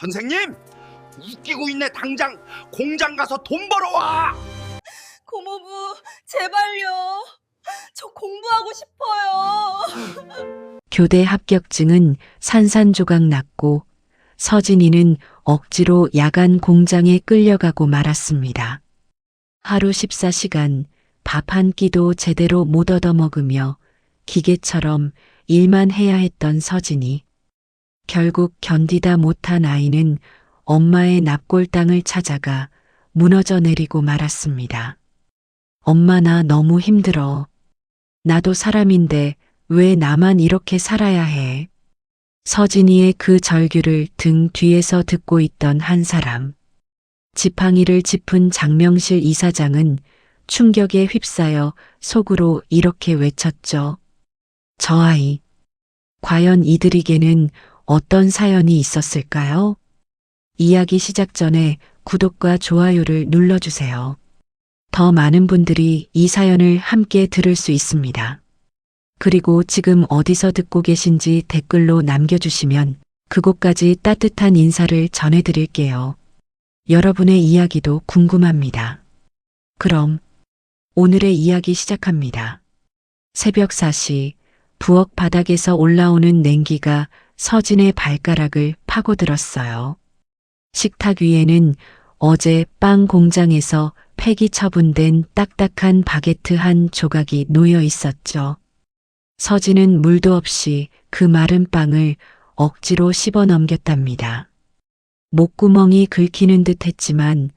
선생님! 웃기고 있네. 당장 공장 가서 돈 벌어와! 고모부, 제발요. 저 공부하고 싶어요. 교대 합격증은 산산조각 났고 서진이는 억지로 야간 공장에 끌려가고 말았습니다. 하루 14시간 밥 한 끼도 제대로 못 얻어먹으며 기계처럼 일만 해야 했던 서진이. 결국 견디다 못한 아이는 엄마의 납골당을 찾아가 무너져 내리고 말았습니다. 엄마, 나 너무 힘들어. 나도 사람인데 왜 나만 이렇게 살아야 해? 서진이의 그 절규를 등 뒤에서 듣고 있던 한 사람. 지팡이를 짚은 장명실 이사장은 충격에 휩싸여 속으로 이렇게 외쳤죠. 저 아이. 과연 이들에게는 어떤 사연이 있었을까요? 이야기 시작 전에 구독과 좋아요를 눌러주세요. 더 많은 분들이 이 사연을 함께 들을 수 있습니다. 그리고 지금 어디서 듣고 계신지 댓글로 남겨주시면 그곳까지 따뜻한 인사를 전해드릴게요. 여러분의 이야기도 궁금합니다. 그럼 오늘의 이야기 시작합니다. 새벽 4시 부엌 바닥에서 올라오는 냉기가 서진의 발가락을 파고들었어요. 식탁 위에는 어제 빵 공장에서 폐기 처분된 딱딱한 바게트 한 조각이 놓여 있었죠. 서진은 물도 없이 그 마른 빵을 억지로 씹어 넘겼답니다. 목구멍이 긁히는 듯 했지만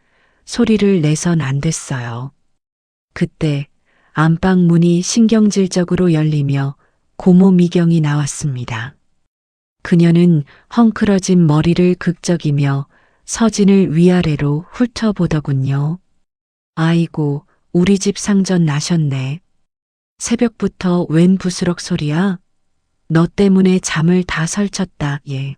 소리를 내선 안 됐어요. 그때 안방 문이 신경질적으로 열리며 고모 미경이 나왔습니다. 그녀는 헝클어진 머리를 극적이며 서진을 위아래로 훑어보더군요. 아이고, 우리 집 상전 나셨네. 새벽부터 웬 부스럭 소리야? 너 때문에 잠을 다 설쳤다, 얘.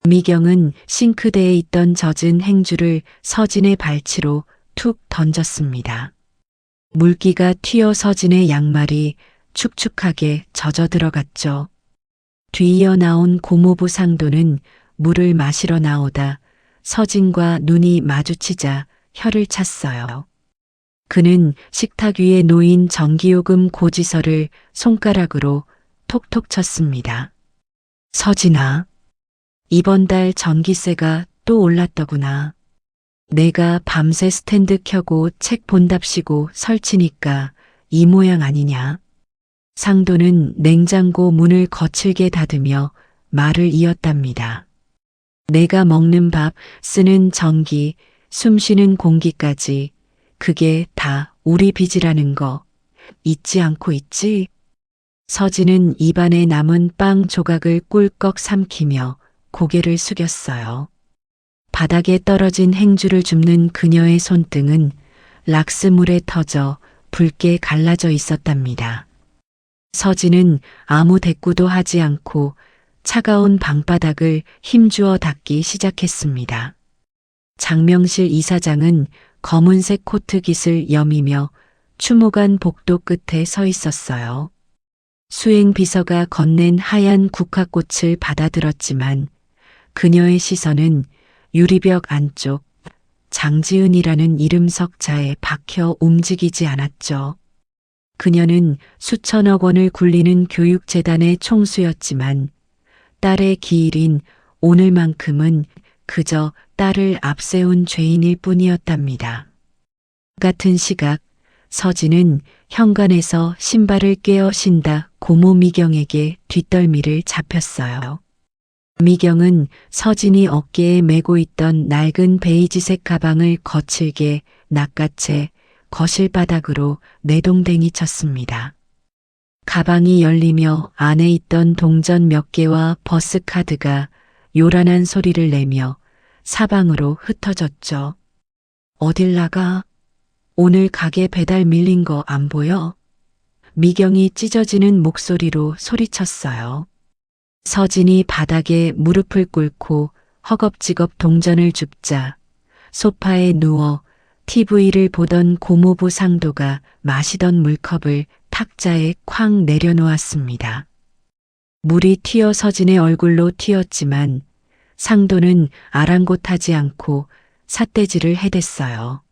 미경은 싱크대에 있던 젖은 행주를 서진의 발치로 툭 던졌습니다. 물기가 튀어 서진의 양말이 축축하게 젖어 들어갔죠. 뒤이어 나온 고모부 상도는 물을 마시러 나오다 서진과 눈이 마주치자 혀를 찼어요. 그는 식탁 위에 놓인 전기요금 고지서를 손가락으로 톡톡 쳤습니다. 서진아, 이번 달 전기세가 또 올랐더구나. 내가 밤새 스탠드 켜고 책 본답시고 설치니까 이 모양 아니냐. 상도는 냉장고 문을 거칠게 닫으며 말을 이었답니다. 내가 먹는 밥, 쓰는 전기, 숨쉬는 공기까지 그게 다 우리 빚이라는 거 잊지 않고 있지? 서진은 입안에 남은 빵 조각을 꿀꺽 삼키며 고개를 숙였어요. 바닥에 떨어진 행주를 줍는 그녀의 손등은 락스물에 터져 붉게 갈라져 있었답니다. 서진은 아무 대꾸도 하지 않고 차가운 방바닥을 힘주어 닦기 시작했습니다. 장명실 이사장은 검은색 코트깃을 여미며 추모간 복도 끝에 서 있었어요. 수행 비서가 건넨 하얀 국화꽃을 받아들었지만 그녀의 시선은 유리벽 안쪽 장지은이라는 이름 석자에 박혀 움직이지 않았죠. 그녀는 수천억 원을 굴리는 교육재단의 총수였지만 딸의 기일인 오늘만큼은 그저 딸을 앞세운 죄인일 뿐이었답니다. 같은 시각 서진은 현관에서 신발을 꿰어 신다 고모 미경에게 뒷덜미를 잡혔어요. 미경은 서진이 어깨에 메고 있던 낡은 베이지색 가방을 거칠게 낚아채 거실 바닥으로 내동댕이 쳤습니다. 가방이 열리며 안에 있던 동전 몇 개와 버스카드가 요란한 소리를 내며 사방으로 흩어졌죠. 어딜 나가? 오늘 가게 배달 밀린 거 안 보여? 미경이 찢어지는 목소리로 소리쳤어요. 서진이 바닥에 무릎을 꿇고 허겁지겁 동전을 줍자 소파에 누워 TV를 보던 고모부 상도가 마시던 물컵을 탁자에 쾅 내려놓았습니다. 물이 튀어 서진의 얼굴로 튀었지만 상도는 아랑곳하지 않고 삿대질을 해댔어요.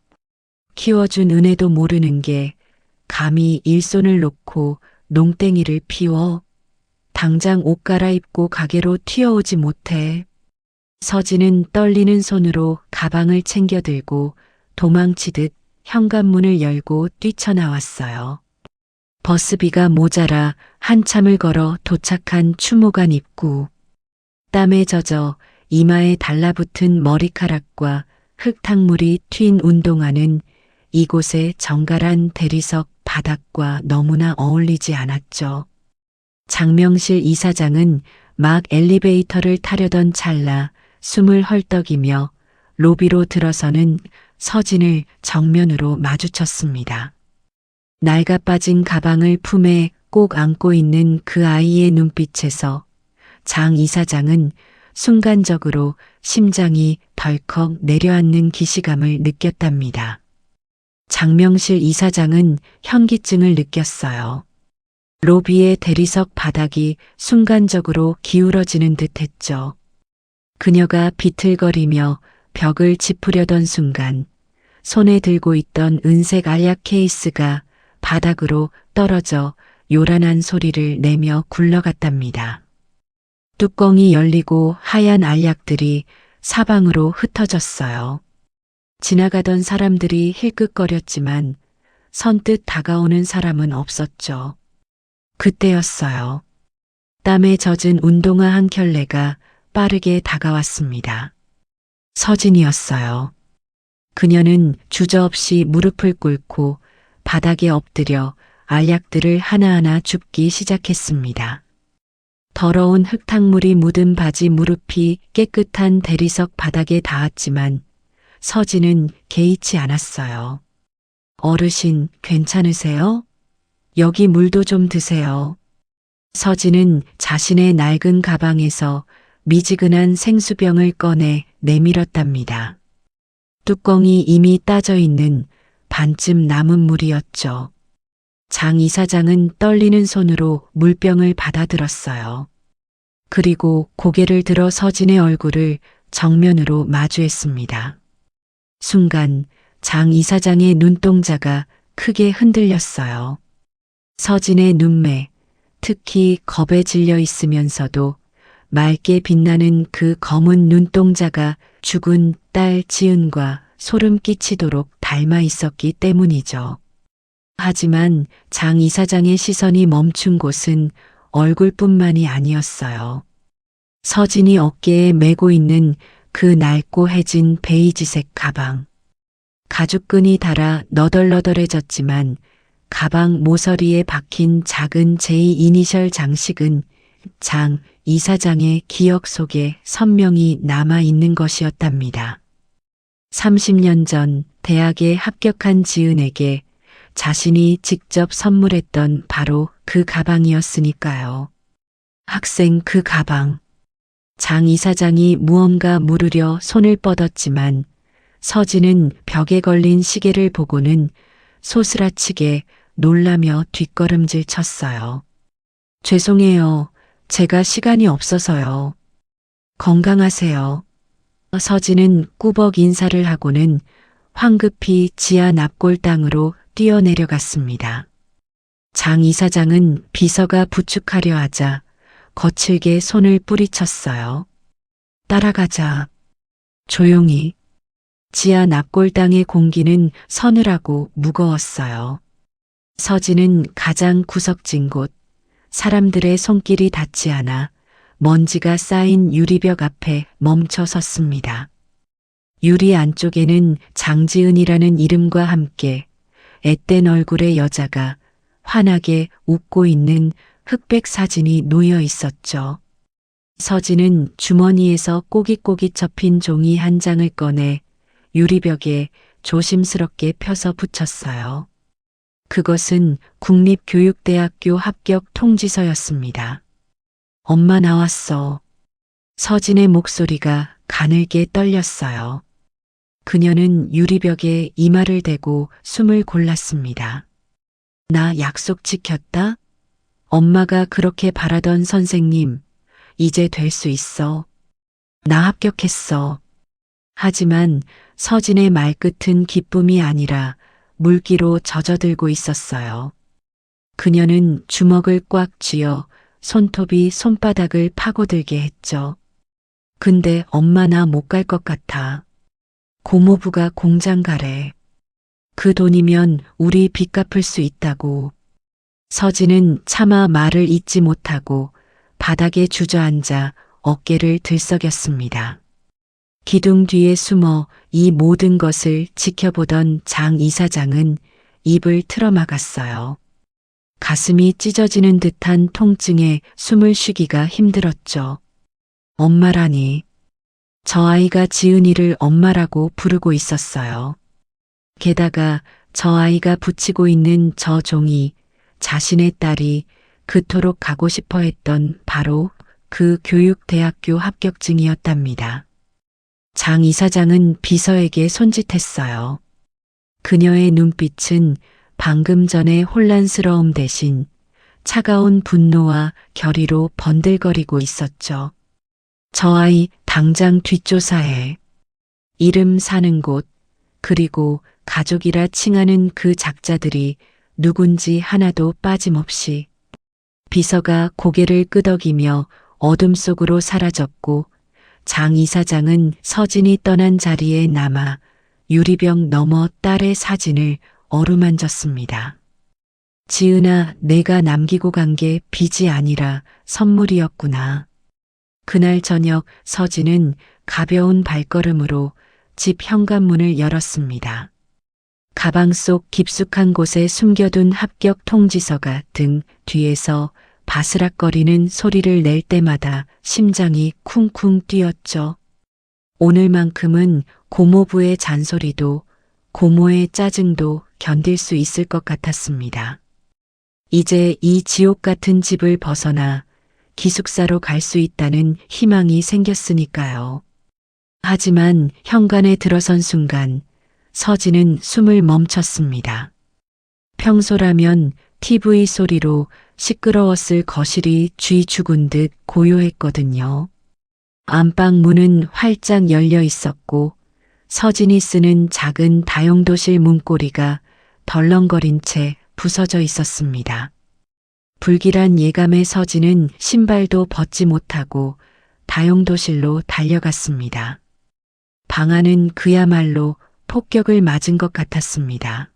키워준 은혜도 모르는 게 감히 일손을 놓고 농땡이를 피워. 당장 옷 갈아입고 가게로 튀어오지 못해. 서진은 떨리는 손으로 가방을 챙겨 들고 도망치듯 현관문을 열고 뛰쳐나왔어요. 버스비가 모자라 한참을 걸어 도착한 추모관 입구. 땀에 젖어 이마에 달라붙은 머리카락과 흙탕물이 튄 운동화는 이곳의 정갈한 대리석 바닥과 너무나 어울리지 않았죠. 장명실 이사장은 막 엘리베이터를 타려던 찰나 숨을 헐떡이며 로비로 들어서는 서진을 정면으로 마주쳤습니다. 낡아 빠진 가방을 품에 꼭 안고 있는 그 아이의 눈빛에서 장 이사장은 순간적으로 심장이 덜컥 내려앉는 기시감을 느꼈답니다. 장명실 이사장은 현기증을 느꼈어요. 로비의 대리석 바닥이 순간적으로 기울어지는 듯 했죠. 그녀가 비틀거리며 벽을 짚으려던 순간 손에 들고 있던 은색 알약 케이스가 바닥으로 떨어져 요란한 소리를 내며 굴러갔답니다. 뚜껑이 열리고 하얀 알약들이 사방으로 흩어졌어요. 지나가던 사람들이 힐끗거렸지만 선뜻 다가오는 사람은 없었죠. 그때였어요. 땀에 젖은 운동화 한 켤레가 빠르게 다가왔습니다. 서진이었어요. 그녀는 주저없이 무릎을 꿇고 바닥에 엎드려 알약들을 하나하나 줍기 시작했습니다. 더러운 흙탕물이 묻은 바지 무릎이 깨끗한 대리석 바닥에 닿았지만 서진은 개의치 않았어요. 어르신, 괜찮으세요? 여기 물도 좀 드세요. 서진은 자신의 낡은 가방에서 미지근한 생수병을 꺼내 내밀었답니다. 뚜껑이 이미 따져 있는 반쯤 남은 물이었죠. 장 이사장은 떨리는 손으로 물병을 받아들었어요. 그리고 고개를 들어 서진의 얼굴을 정면으로 마주했습니다. 순간 장 이사장의 눈동자가 크게 흔들렸어요. 서진의 눈매, 특히 겁에 질려 있으면서도 맑게 빛나는 그 검은 눈동자가 죽은 딸 지은과 소름 끼치도록 닮아 있었기 때문이죠. 하지만 장 이사장의 시선이 멈춘 곳은 얼굴뿐만이 아니었어요. 서진이 어깨에 메고 있는 그 낡고 해진 베이지색 가방. 가죽끈이 닳아 너덜너덜해졌지만 가방 모서리에 박힌 작은 J 이니셜 장식은 장 이사장의 기억 속에 선명히 남아있는 것이었답니다. 30년 전 대학에 합격한 지은에게 자신이 직접 선물했던 바로 그 가방이었으니까요. 학생 그 가방. 장 이사장이 무언가 물으려 손을 뻗었지만 서진은 벽에 걸린 시계를 보고는 소스라치게 놀라며 뒷걸음질 쳤어요. 죄송해요. 제가 시간이 없어서요. 건강하세요. 서진은 꾸벅 인사를 하고는 황급히 지하 납골당으로 뛰어내려갔습니다. 장 이사장은 비서가 부축하려 하자 거칠게 손을 뿌리쳤어요. 따라가자. 조용히. 지하 납골당의 공기는 서늘하고 무거웠어요. 서진은 가장 구석진 곳, 사람들의 손길이 닿지 않아 먼지가 쌓인 유리벽 앞에 멈춰 섰습니다. 유리 안쪽에는 장지은이라는 이름과 함께 앳된 얼굴의 여자가 환하게 웃고 있는 흑백 사진이 놓여 있었죠. 서진은 주머니에서 꼬깃꼬깃 접힌 종이 한 장을 꺼내 유리벽에 조심스럽게 펴서 붙였어요. 그것은 국립교육대학교 합격 통지서였습니다. 엄마 나왔어. 서진의 목소리가 가늘게 떨렸어요. 그녀는 유리벽에 이마를 대고 숨을 골랐습니다. 나 약속 지켰다? 엄마가 그렇게 바라던 선생님, 이제 될 수 있어. 나 합격했어. 하지만 서진의 말끝은 기쁨이 아니라 물기로 젖어들고 있었어요. 그녀는 주먹을 꽉 쥐어 손톱이 손바닥을 파고들게 했죠. 근데 엄마 나 못 갈 것 같아. 고모부가 공장 가래. 그 돈이면 우리 빚 갚을 수 있다고. 서진은 차마 말을 잇지 못하고 바닥에 주저앉아 어깨를 들썩였습니다. 기둥 뒤에 숨어 이 모든 것을 지켜보던 장 이사장은 입을 틀어막았어요. 가슴이 찢어지는 듯한 통증에 숨을 쉬기가 힘들었죠. 엄마라니. 저 아이가 지은이를 엄마라고 부르고 있었어요. 게다가 저 아이가 붙이고 있는 저 종이 자신의 딸이 그토록 가고 싶어 했던 바로 그 교육대학교 합격증이었답니다. 장 이사장은 비서에게 손짓했어요. 그녀의 눈빛은 방금 전의 혼란스러움 대신 차가운 분노와 결의로 번들거리고 있었죠. 저 아이 당장 뒷조사해. 이름 사는 곳, 그리고 가족이라 칭하는 그 작자들이 누군지 하나도 빠짐없이. 비서가 고개를 끄덕이며 어둠 속으로 사라졌고 장 이사장은 서진이 떠난 자리에 남아 유리병 너머 딸의 사진을 어루만졌습니다. 지은아, 내가 남기고 간 게 빚이 아니라 선물이었구나. 그날 저녁 서진은 가벼운 발걸음으로 집 현관문을 열었습니다. 가방 속 깊숙한 곳에 숨겨둔 합격 통지서가 등 뒤에서 바스락거리는 소리를 낼 때마다 심장이 쿵쿵 뛰었죠. 오늘만큼은 고모부의 잔소리도 고모의 짜증도 견딜 수 있을 것 같았습니다. 이제 이 지옥 같은 집을 벗어나 기숙사로 갈 수 있다는 희망이 생겼으니까요. 하지만 현관에 들어선 순간 서진은 숨을 멈췄습니다. 평소라면 TV 소리로 시끄러웠을 거실이 쥐 죽은 듯 고요했거든요. 안방 문은 활짝 열려 있었고 서진이 쓰는 작은 다용도실 문고리가 덜렁거린 채 부서져 있었습니다. 불길한 예감에 서진은 신발도 벗지 못하고 다용도실로 달려갔습니다. 방 안은 그야말로 폭격을 맞은 것 같았습니다.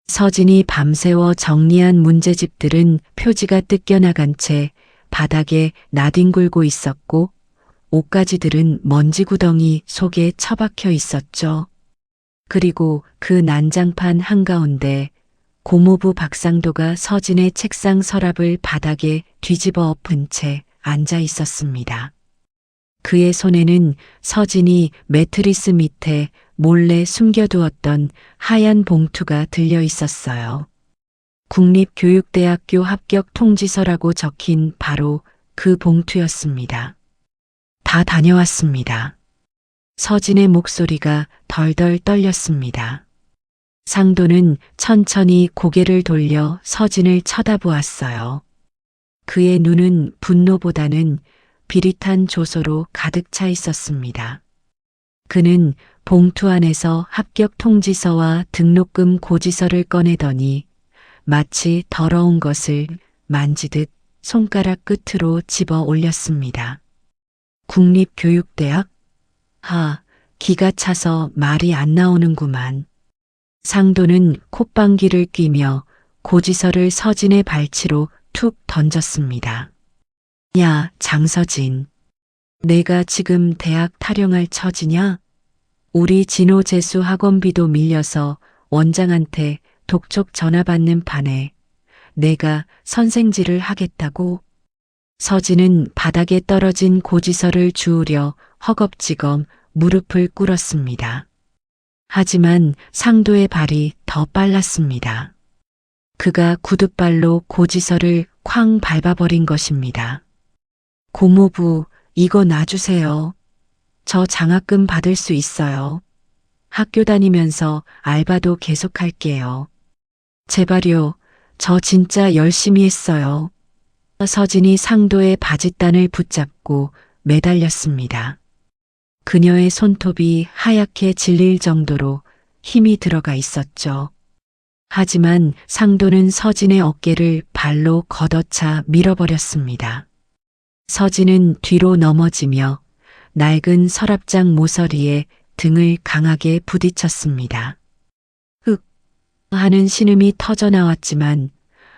서진이 밤새워 정리한 문제집들은 표지가 뜯겨나간 채 바닥에 나뒹굴고 있었고 옷가지들은 먼지 구덩이 속에 처박혀 있었죠. 그리고 그 난장판 한가운데 고모부 박상도가 서진의 책상 서랍을 바닥에 뒤집어 엎은 채 앉아 있었습니다. 그의 손에는 서진이 매트리스 밑에 몰래 숨겨두었던 하얀 봉투가 들려 있었어요. 국립교육대학교 합격 통지서라고 적힌 바로 그 봉투였습니다. 다 다녀왔습니다. 서진의 목소리가 덜덜 떨렸습니다. 상도는 천천히 고개를 돌려 서진을 쳐다보았어요. 그의 눈은 분노보다는 비릿한 조소로 가득 차 있었습니다. 그는 봉투 안에서 합격 통지서와 등록금 고지서를 꺼내더니 마치 더러운 것을 만지듯 손가락 끝으로 집어 올렸습니다. 국립교육대학? 기가 차서 말이 안 나오는구만. 상도는 콧방귀를 뀌며 고지서를 서진의 발치로 툭 던졌습니다. 야, 장서진. 내가 지금 대학 타령할 처지냐? 우리 진호 재수 학원비도 밀려서 원장한테 독촉 전화 받는 판에 내가 선생질을 하겠다고? 서진은 바닥에 떨어진 고지서를 주우려 허겁지겁 무릎을 꿇었습니다. 하지만 상도의 발이 더 빨랐습니다. 그가 구둣발로 고지서를 쾅 밟아버린 것입니다. 고모부, 이거 놔주세요. 저 장학금 받을 수 있어요. 학교 다니면서 알바도 계속할게요. 제발요, 저 진짜 열심히 했어요. 서진이 상도의 바짓단을 붙잡고 매달렸습니다. 그녀의 손톱이 하얗게 질릴 정도로 힘이 들어가 있었죠. 하지만 상도는 서진의 어깨를 발로 걷어차 밀어버렸습니다. 서진은 뒤로 넘어지며 낡은 서랍장 모서리에 등을 강하게 부딪혔습니다. 흑 하는 신음이 터져 나왔지만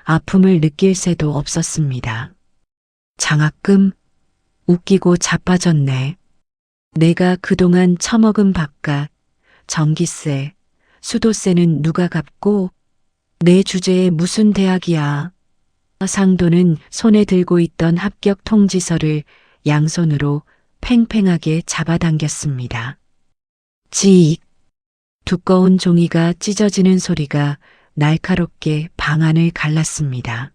아픔을 느낄 새도 없었습니다. 장학금? 웃기고 자빠졌네. 내가 그동안 처먹은 밥값, 전기세, 수도세는 누가 갚고 내 주제에 무슨 대학이야. 상도는 손에 들고 있던 합격 통지서를 양손으로 팽팽하게 잡아당겼습니다. 지익! 두꺼운 종이가 찢어지는 소리가 날카롭게 방안을 갈랐습니다.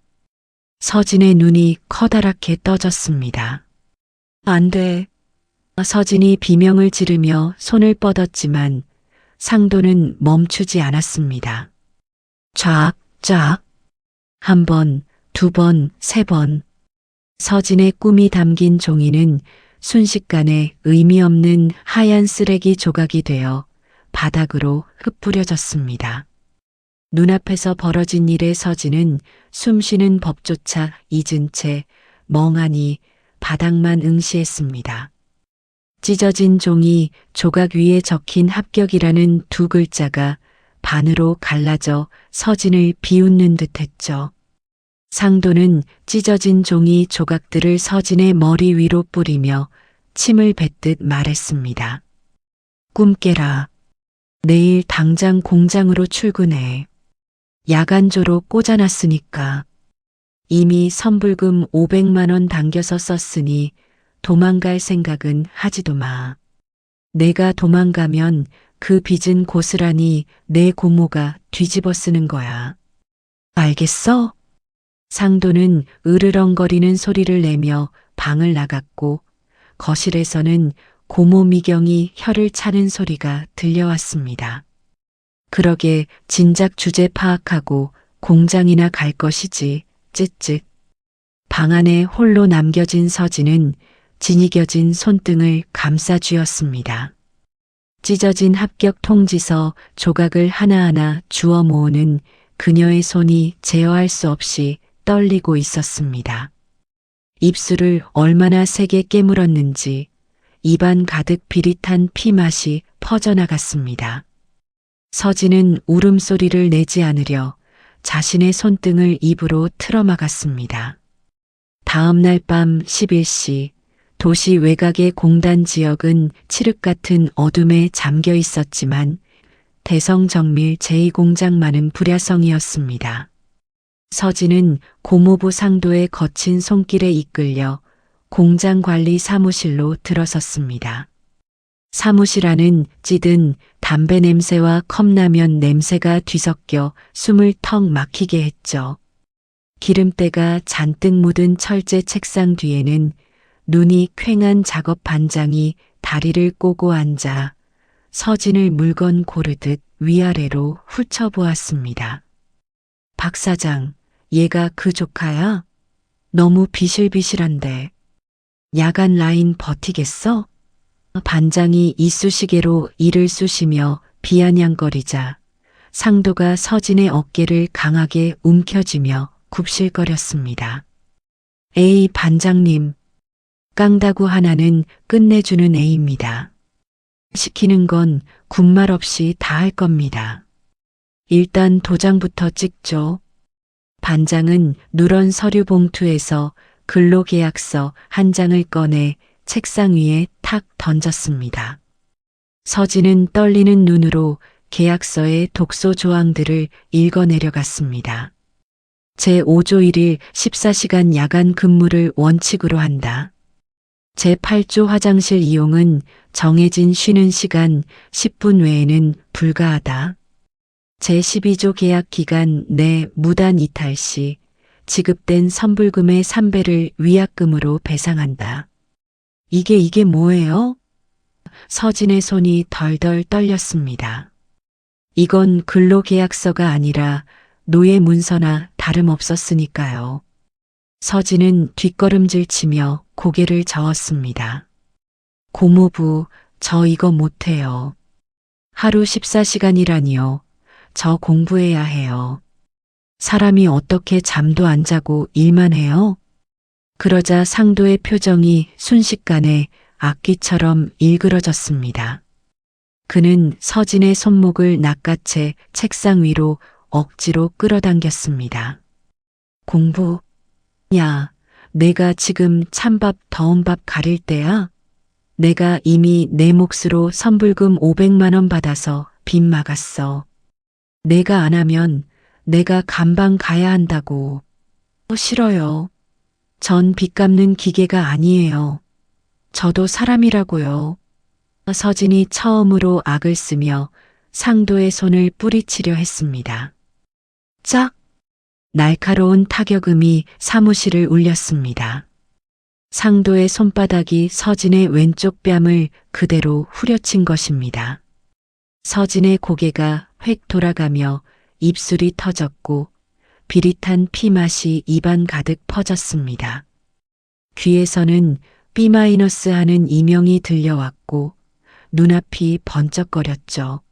서진의 눈이 커다랗게 떠졌습니다. 안 돼. 서진이 비명을 지르며 손을 뻗었지만 상도는 멈추지 않았습니다. 쫙, 쫙. 한 번, 두 번, 세 번. 서진의 꿈이 담긴 종이는 순식간에 의미 없는 하얀 쓰레기 조각이 되어 바닥으로 흩뿌려졌습니다. 눈앞에서 벌어진 일에 서진은 숨쉬는 법조차 잊은 채 멍하니 바닥만 응시했습니다. 찢어진 종이 조각 위에 적힌 합격이라는 두 글자가 반으로 갈라져 서진을 비웃는 듯했죠. 상도는 찢어진 종이 조각들을 서진의 머리 위로 뿌리며 침을 뱉듯 말했습니다. 꿈 깨라. 내일 당장 공장으로 출근해. 야간조로 꽂아놨으니까. 이미 선불금 500만 원 당겨서 썼으니 도망갈 생각은 하지도 마. 내가 도망가면 그 빚은 고스란히 내 고모가 뒤집어 쓰는 거야. 알겠어? 상도는 으르렁거리는 소리를 내며 방을 나갔고 거실에서는 고모 미경이 혀를 차는 소리가 들려왔습니다. 그러게 진작 주제 파악하고 공장이나 갈 것이지. 쯧쯧. 방 안에 홀로 남겨진 서진은 지니겨진 손등을 감싸 쥐었습니다. 찢어진 합격 통지서 조각을 하나하나 주워 모으는 그녀의 손이 제어할 수 없이 떨리고 있었습니다. 입술을 얼마나 세게 깨물었는지 입안 가득 비릿한 피맛이 퍼져나갔습니다. 서진은 울음소리를 내지 않으려 자신의 손등을 입으로 틀어막았습니다. 다음 날 밤 11시 도시 외곽의 공단 지역은 칠흑 같은 어둠에 잠겨 있었지만 대성정밀 제2공장만은 불야성이었습니다. 서진은 고모부 상도의 거친 손길에 이끌려 공장관리 사무실로 들어섰습니다. 사무실 안은 찌든 담배 냄새와 컵라면 냄새가 뒤섞여 숨을 턱 막히게 했죠. 기름때가 잔뜩 묻은 철제 책상 뒤에는 눈이 퀭한 작업 반장이 다리를 꼬고 앉아 서진을 물건 고르듯 위아래로 훑어보았습니다. 박 사장, 얘가 그 조카야? 너무 비실비실한데. 야간 라인 버티겠어? 반장이 이쑤시개로 이를 쑤시며 비아냥거리자 상도가 서진의 어깨를 강하게 움켜쥐며 굽실거렸습니다. 에이 반장님, 깡다구 하나는 끝내주는 애입니다. 시키는 건 군말 없이 다 할 겁니다. 일단 도장부터 찍죠. 반장은 누런 서류 봉투에서 근로계약서 한 장을 꺼내 책상 위에 탁 던졌습니다. 서진은 떨리는 눈으로 계약서의 독소 조항들을 읽어내려갔습니다. 제5조 1일 14시간 야간 근무를 원칙으로 한다. 제8조 화장실 이용은 정해진 쉬는 시간 10분 외에는 불가하다. 제12조 계약 기간 내 무단 이탈 시 지급된 선불금의 3배를 위약금으로 배상한다. 이게 뭐예요? 서진의 손이 덜덜 떨렸습니다. 이건 근로계약서가 아니라 노예 문서나 다름없었으니까요. 서진은 뒷걸음질 치며 고개를 저었습니다. 고모부, 저 이거 못해요. 하루 14시간이라니요. 저 공부해야 해요. 사람이 어떻게 잠도 안 자고 일만 해요? 그러자 상도의 표정이 순식간에 악기처럼 일그러졌습니다. 그는 서진의 손목을 낚아채 책상 위로 억지로 끌어당겼습니다. 공부? 야, 내가 지금 찬밥 더운 밥 가릴 때야? 내가 이미 내 몫으로 선불금 500만 원 받아서 빚 막았어. 내가 안 하면 내가 감방 가야 한다고. 싫어요. 전 빚 갚는 기계가 아니에요. 저도 사람이라고요. 서진이 처음으로 악을 쓰며 상도의 손을 뿌리치려 했습니다. 짝! 날카로운 타격음이 사무실을 울렸습니다. 상도의 손바닥이 서진의 왼쪽 뺨을 그대로 후려친 것입니다. 서진의 고개가 획 돌아가며 입술이 터졌고 비릿한 피맛이 입안 가득 퍼졌습니다. 귀에서는 B- 하는 이명이 들려왔고 눈앞이 번쩍거렸죠.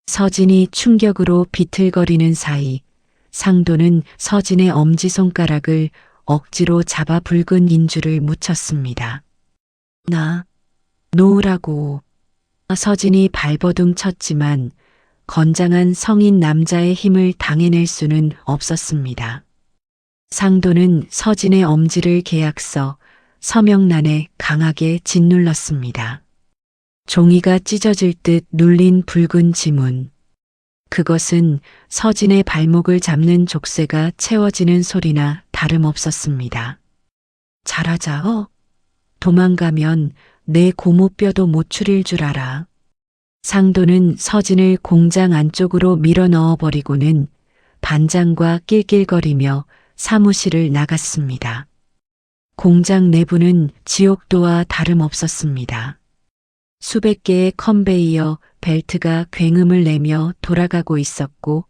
서진이 충격으로 비틀거리는 사이 상도는 서진의 엄지손가락을 억지로 잡아 붉은 인주를 묻혔습니다. 나, 놓으라고. 서진이 발버둥 쳤지만 건장한 성인 남자의 힘을 당해낼 수는 없었습니다. 상도는 서진의 엄지를 계약서 서명란에 강하게 짓눌렀습니다. 종이가 찢어질 듯 눌린 붉은 지문. 그것은 서진의 발목을 잡는 족쇄가 채워지는 소리나 다름없었습니다. 잘하자. 도망가면 내 고무뼈도 못 추릴 줄 알아. 상도는 서진을 공장 안쪽으로 밀어 넣어버리고는 반장과 낄낄거리며 사무실을 나갔습니다. 공장 내부는 지옥도와 다름없었습니다. 수백 개의 컨베이어 벨트가 굉음을 내며 돌아가고 있었고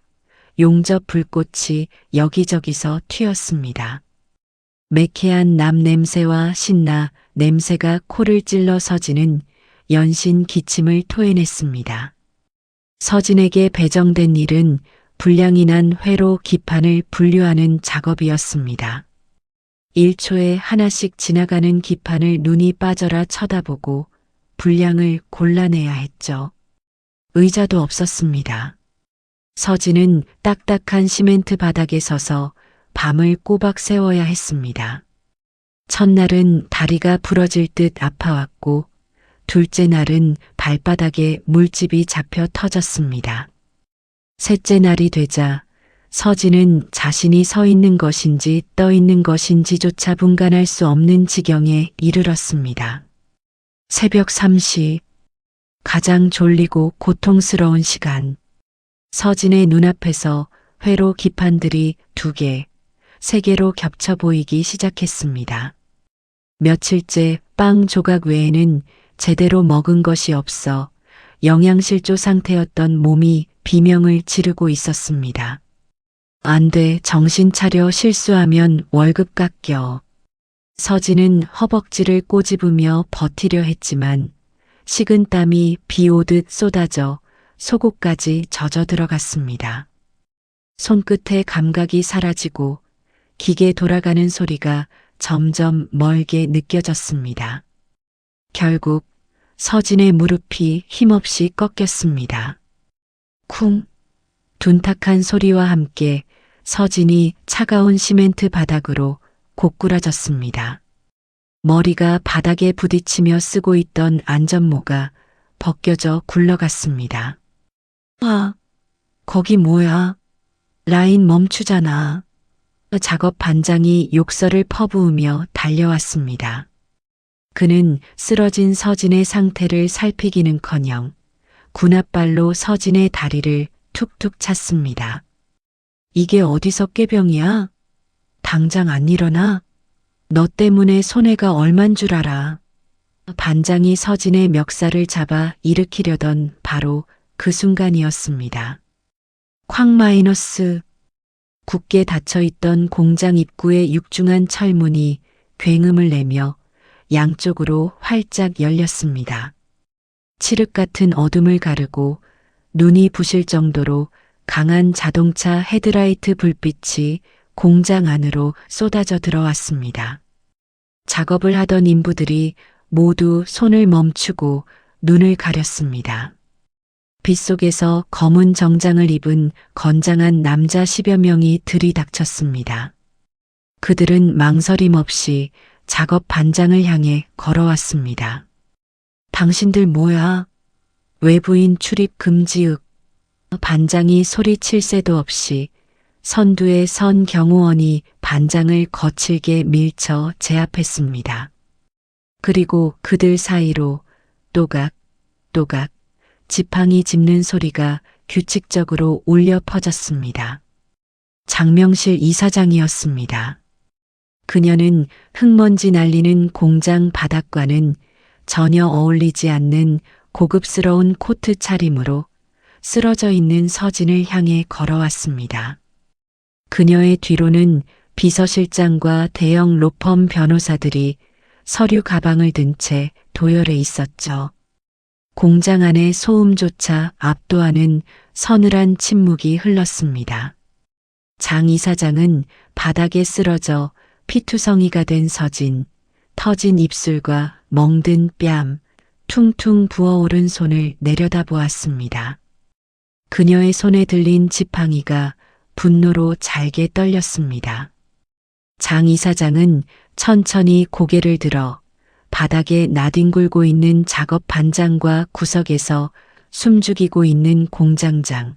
용접 불꽃이 여기저기서 튀었습니다. 매캐한 남 냄새와 신나 냄새가 코를 찔러 서진은 연신 기침을 토해냈습니다. 서진에게 배정된 일은 불량이 난 회로 기판을 분류하는 작업이었습니다. 1초에 하나씩 지나가는 기판을 눈이 빠져라 쳐다보고 분량을 골라내야 했죠. 의자도 없었습니다. 서진은 딱딱한 시멘트 바닥에 서서 밤을 꼬박 새워야 했습니다. 첫날은 다리가 부러질 듯 아파왔고 둘째 날은 발바닥에 물집이 잡혀 터졌습니다. 셋째 날이 되자 서진은 자신이 서 있는 것인지 떠 있는 것인지조차 분간할 수 없는 지경에 이르렀습니다. 새벽 3시, 가장 졸리고 고통스러운 시간. 서진의 눈앞에서 회로 기판들이 2개, 3개로 겹쳐 보이기 시작했습니다. 며칠째 빵 조각 외에는 제대로 먹은 것이 없어 영양실조 상태였던 몸이 비명을 지르고 있었습니다. 안 돼, 정신 차려. 실수하면 월급 깎여. 서진은 허벅지를 꼬집으며 버티려 했지만 식은 땀이 비 오듯 쏟아져 속옷까지 젖어 들어갔습니다. 손끝의 감각이 사라지고 기계 돌아가는 소리가 점점 멀게 느껴졌습니다. 결국 서진의 무릎이 힘없이 꺾였습니다. 쿵! 둔탁한 소리와 함께 서진이 차가운 시멘트 바닥으로 고꾸라졌습니다. 머리가 바닥에 부딪히며 쓰고 있던 안전모가 벗겨져 굴러갔습니다. 아, 거기 뭐야? 라인 멈추잖아. 작업 반장이 욕설을 퍼부으며 달려왔습니다. 그는 쓰러진 서진의 상태를 살피기는커녕 군홧발로 서진의 다리를 툭툭 찼습니다. 이게 어디서 꾀병이야? 당장 안 일어나? 너 때문에 손해가 얼만 줄 알아? 반장이 서진의 멱살을 잡아 일으키려던 바로 그 순간이었습니다. 쾅 마이너스. 굳게 닫혀있던 공장 입구의 육중한 철문이 굉음을 내며 양쪽으로 활짝 열렸습니다. 칠흑 같은 어둠을 가르고 눈이 부실 정도로 강한 자동차 헤드라이트 불빛이 공장 안으로 쏟아져 들어왔습니다. 작업을 하던 인부들이 모두 손을 멈추고 눈을 가렸습니다. 빗속에서 검은 정장을 입은 건장한 남자 10여 명이 들이닥쳤습니다. 그들은 망설임 없이 작업 반장을 향해 걸어왔습니다. 당신들 뭐야? 외부인 출입 금지읍. 반장이 소리칠 새도 없이 선두에 선 경호원이 반장을 거칠게 밀쳐 제압했습니다. 그리고 그들 사이로 또각또각 지팡이 짚는 소리가 규칙적으로 울려 퍼졌습니다. 장명실 이사장이었습니다. 그녀는 흙먼지 날리는 공장 바닥과는 전혀 어울리지 않는 고급스러운 코트 차림으로 쓰러져 있는 서진을 향해 걸어왔습니다. 그녀의 뒤로는 비서실장과 대형 로펌 변호사들이 서류 가방을 든 채 도열해 있었죠. 공장 안의 소음조차 압도하는 서늘한 침묵이 흘렀습니다. 장 이사장은 바닥에 쓰러져 피투성이가 된 서진, 터진 입술과 멍든 뺨, 퉁퉁 부어오른 손을 내려다보았습니다. 그녀의 손에 들린 지팡이가 분노로 잘게 떨렸습니다. 장 이사장은 천천히 고개를 들어 바닥에 나뒹굴고 있는 작업 반장과 구석에서 숨죽이고 있는 공장장,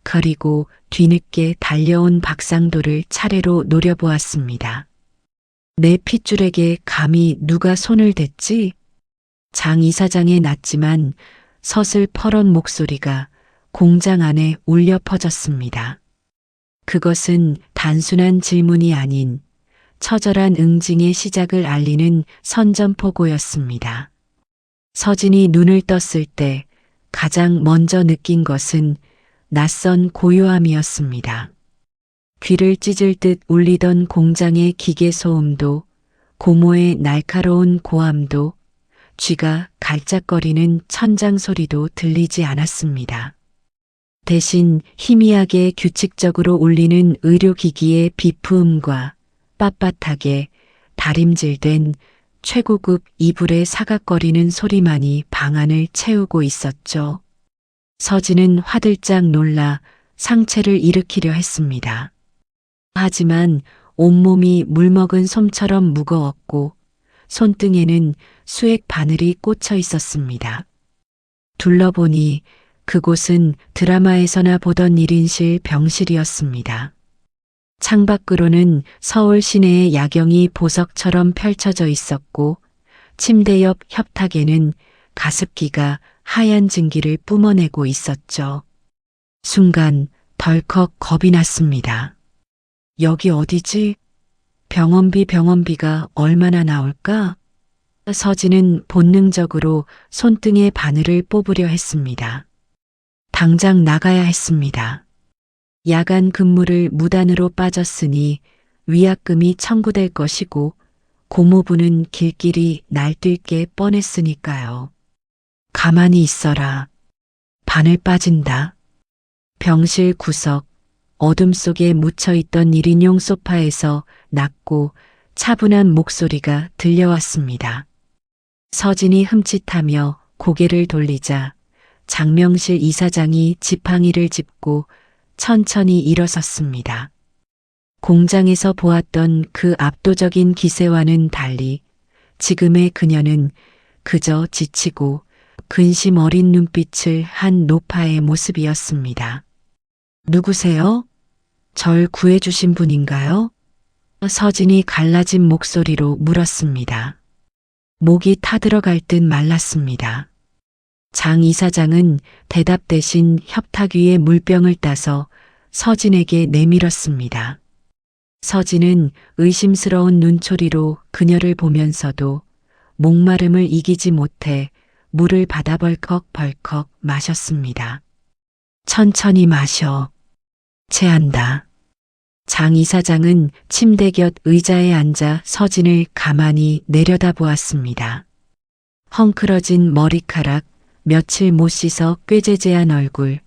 그리고 뒤늦게 달려온 박상도를 차례로 노려보았습니다. 내 핏줄에게 감히 누가 손을 댔지? 장 이사장의 낮지만 서슬퍼런 목소리가 공장 안에 울려 퍼졌습니다. 그것은 단순한 질문이 아닌 처절한 응징의 시작을 알리는 선전포고였습니다. 서진이 눈을 떴을 때 가장 먼저 느낀 것은 낯선 고요함이었습니다. 귀를 찢을 듯 울리던 공장의 기계 소음도, 고모의 날카로운 고함도, 쥐가 갈짝거리는 천장 소리도 들리지 않았습니다. 대신 희미하게 규칙적으로 울리는 의료기기의 비프음과 빳빳하게 다림질된 최고급 이불의 사각거리는 소리만이 방안을 채우고 있었죠. 서진은 화들짝 놀라 상체를 일으키려 했습니다. 하지만 온몸이 물먹은 솜처럼 무거웠고 손등에는 수액 바늘이 꽂혀 있었습니다. 둘러보니 그곳은 드라마에서나 보던 1인실 병실이었습니다. 창밖으로는 서울 시내의 야경이 보석처럼 펼쳐져 있었고 침대 옆 협탁에는 가습기가 하얀 증기를 뿜어내고 있었죠. 순간 덜컥 겁이 났습니다. 여기 어디지? 병원비가 얼마나 나올까? 서진은 본능적으로 손등에 바늘을 뽑으려 했습니다. 당장 나가야 했습니다. 야간 근무를 무단으로 빠졌으니 위약금이 청구될 것이고 고모부는 길길이 날뛸 게 뻔했으니까요. 가만히 있어라. 바늘 빠진다. 병실 구석, 어둠 속에 묻혀있던 1인용 소파에서 낮고 차분한 목소리가 들려왔습니다. 서진이 흠칫하며 고개를 돌리자 장명실 이사장이 지팡이를 짚고 천천히 일어섰습니다. 공장에서 보았던 그 압도적인 기세와는 달리 지금의 그녀는 그저 지치고 근심 어린 눈빛을 한 노파의 모습이었습니다. 누구세요? 절 구해주신 분인가요? 서진이 갈라진 목소리로 물었습니다. 목이 타들어갈 듯 말랐습니다. 장 이사장은 대답 대신 협탁 위에 물병을 따서 서진에게 내밀었습니다. 서진은 의심스러운 눈초리로 그녀를 보면서도 목마름을 이기지 못해 물을 받아 벌컥벌컥 마셨습니다. 천천히 마셔. 체한다. 장 이사장은 침대 곁 의자에 앉아 서진을 가만히 내려다보았습니다. 헝클어진 머리카락, 며칠 못 씻어 꾀재재한 얼굴,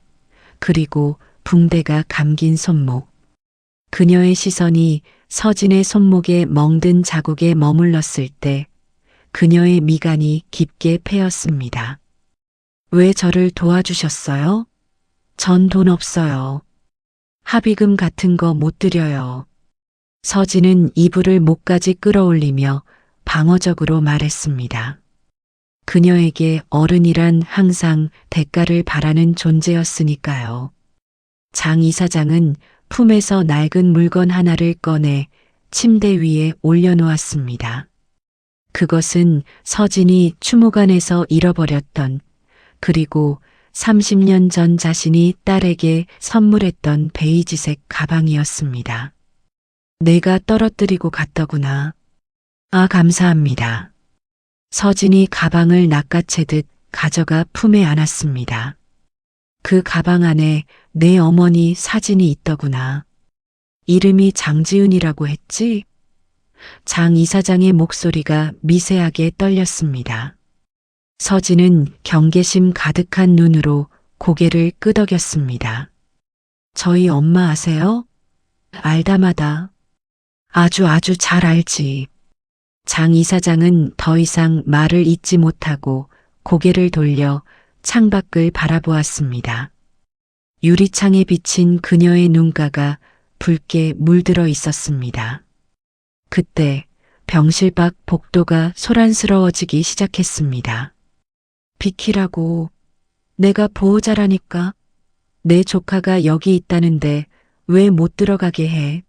그리고 붕대가 감긴 손목. 그녀의 시선이 서진의 손목에 멍든 자국에 머물렀을 때 그녀의 미간이 깊게 패였습니다. 왜 저를 도와주셨어요? 전 돈 없어요. 합의금 같은 거 못 드려요. 서진은 이불을 목까지 끌어올리며 방어적으로 말했습니다. 그녀에게 어른이란 항상 대가를 바라는 존재였으니까요. 장 이사장은 품에서 낡은 물건 하나를 꺼내 침대 위에 올려놓았습니다. 그것은 서진이 추모관에서 잃어버렸던, 그리고 30년 전 자신이 딸에게 선물했던 베이지색 가방이었습니다. 내가 떨어뜨리고 갔더구나. 아, 감사합니다. 서진이 가방을 낚아채듯 가져가 품에 안았습니다. 그 가방 안에 내 어머니 사진이 있더구나. 이름이 장지은이라고 했지? 장 이사장의 목소리가 미세하게 떨렸습니다. 서진은 경계심 가득한 눈으로 고개를 끄덕였습니다. 저희 엄마 아세요? 알다마다. 아주 잘 알지. 장 이사장은 더 이상 말을 잇지 못하고 고개를 돌려 창밖을 바라보았습니다. 유리창에 비친 그녀의 눈가가 붉게 물들어 있었습니다. 그때 병실 밖 복도가 소란스러워지기 시작했습니다. 비키라고. 내가 보호자라니까. 내 조카가 여기 있다는데 왜 못 들어가게 해?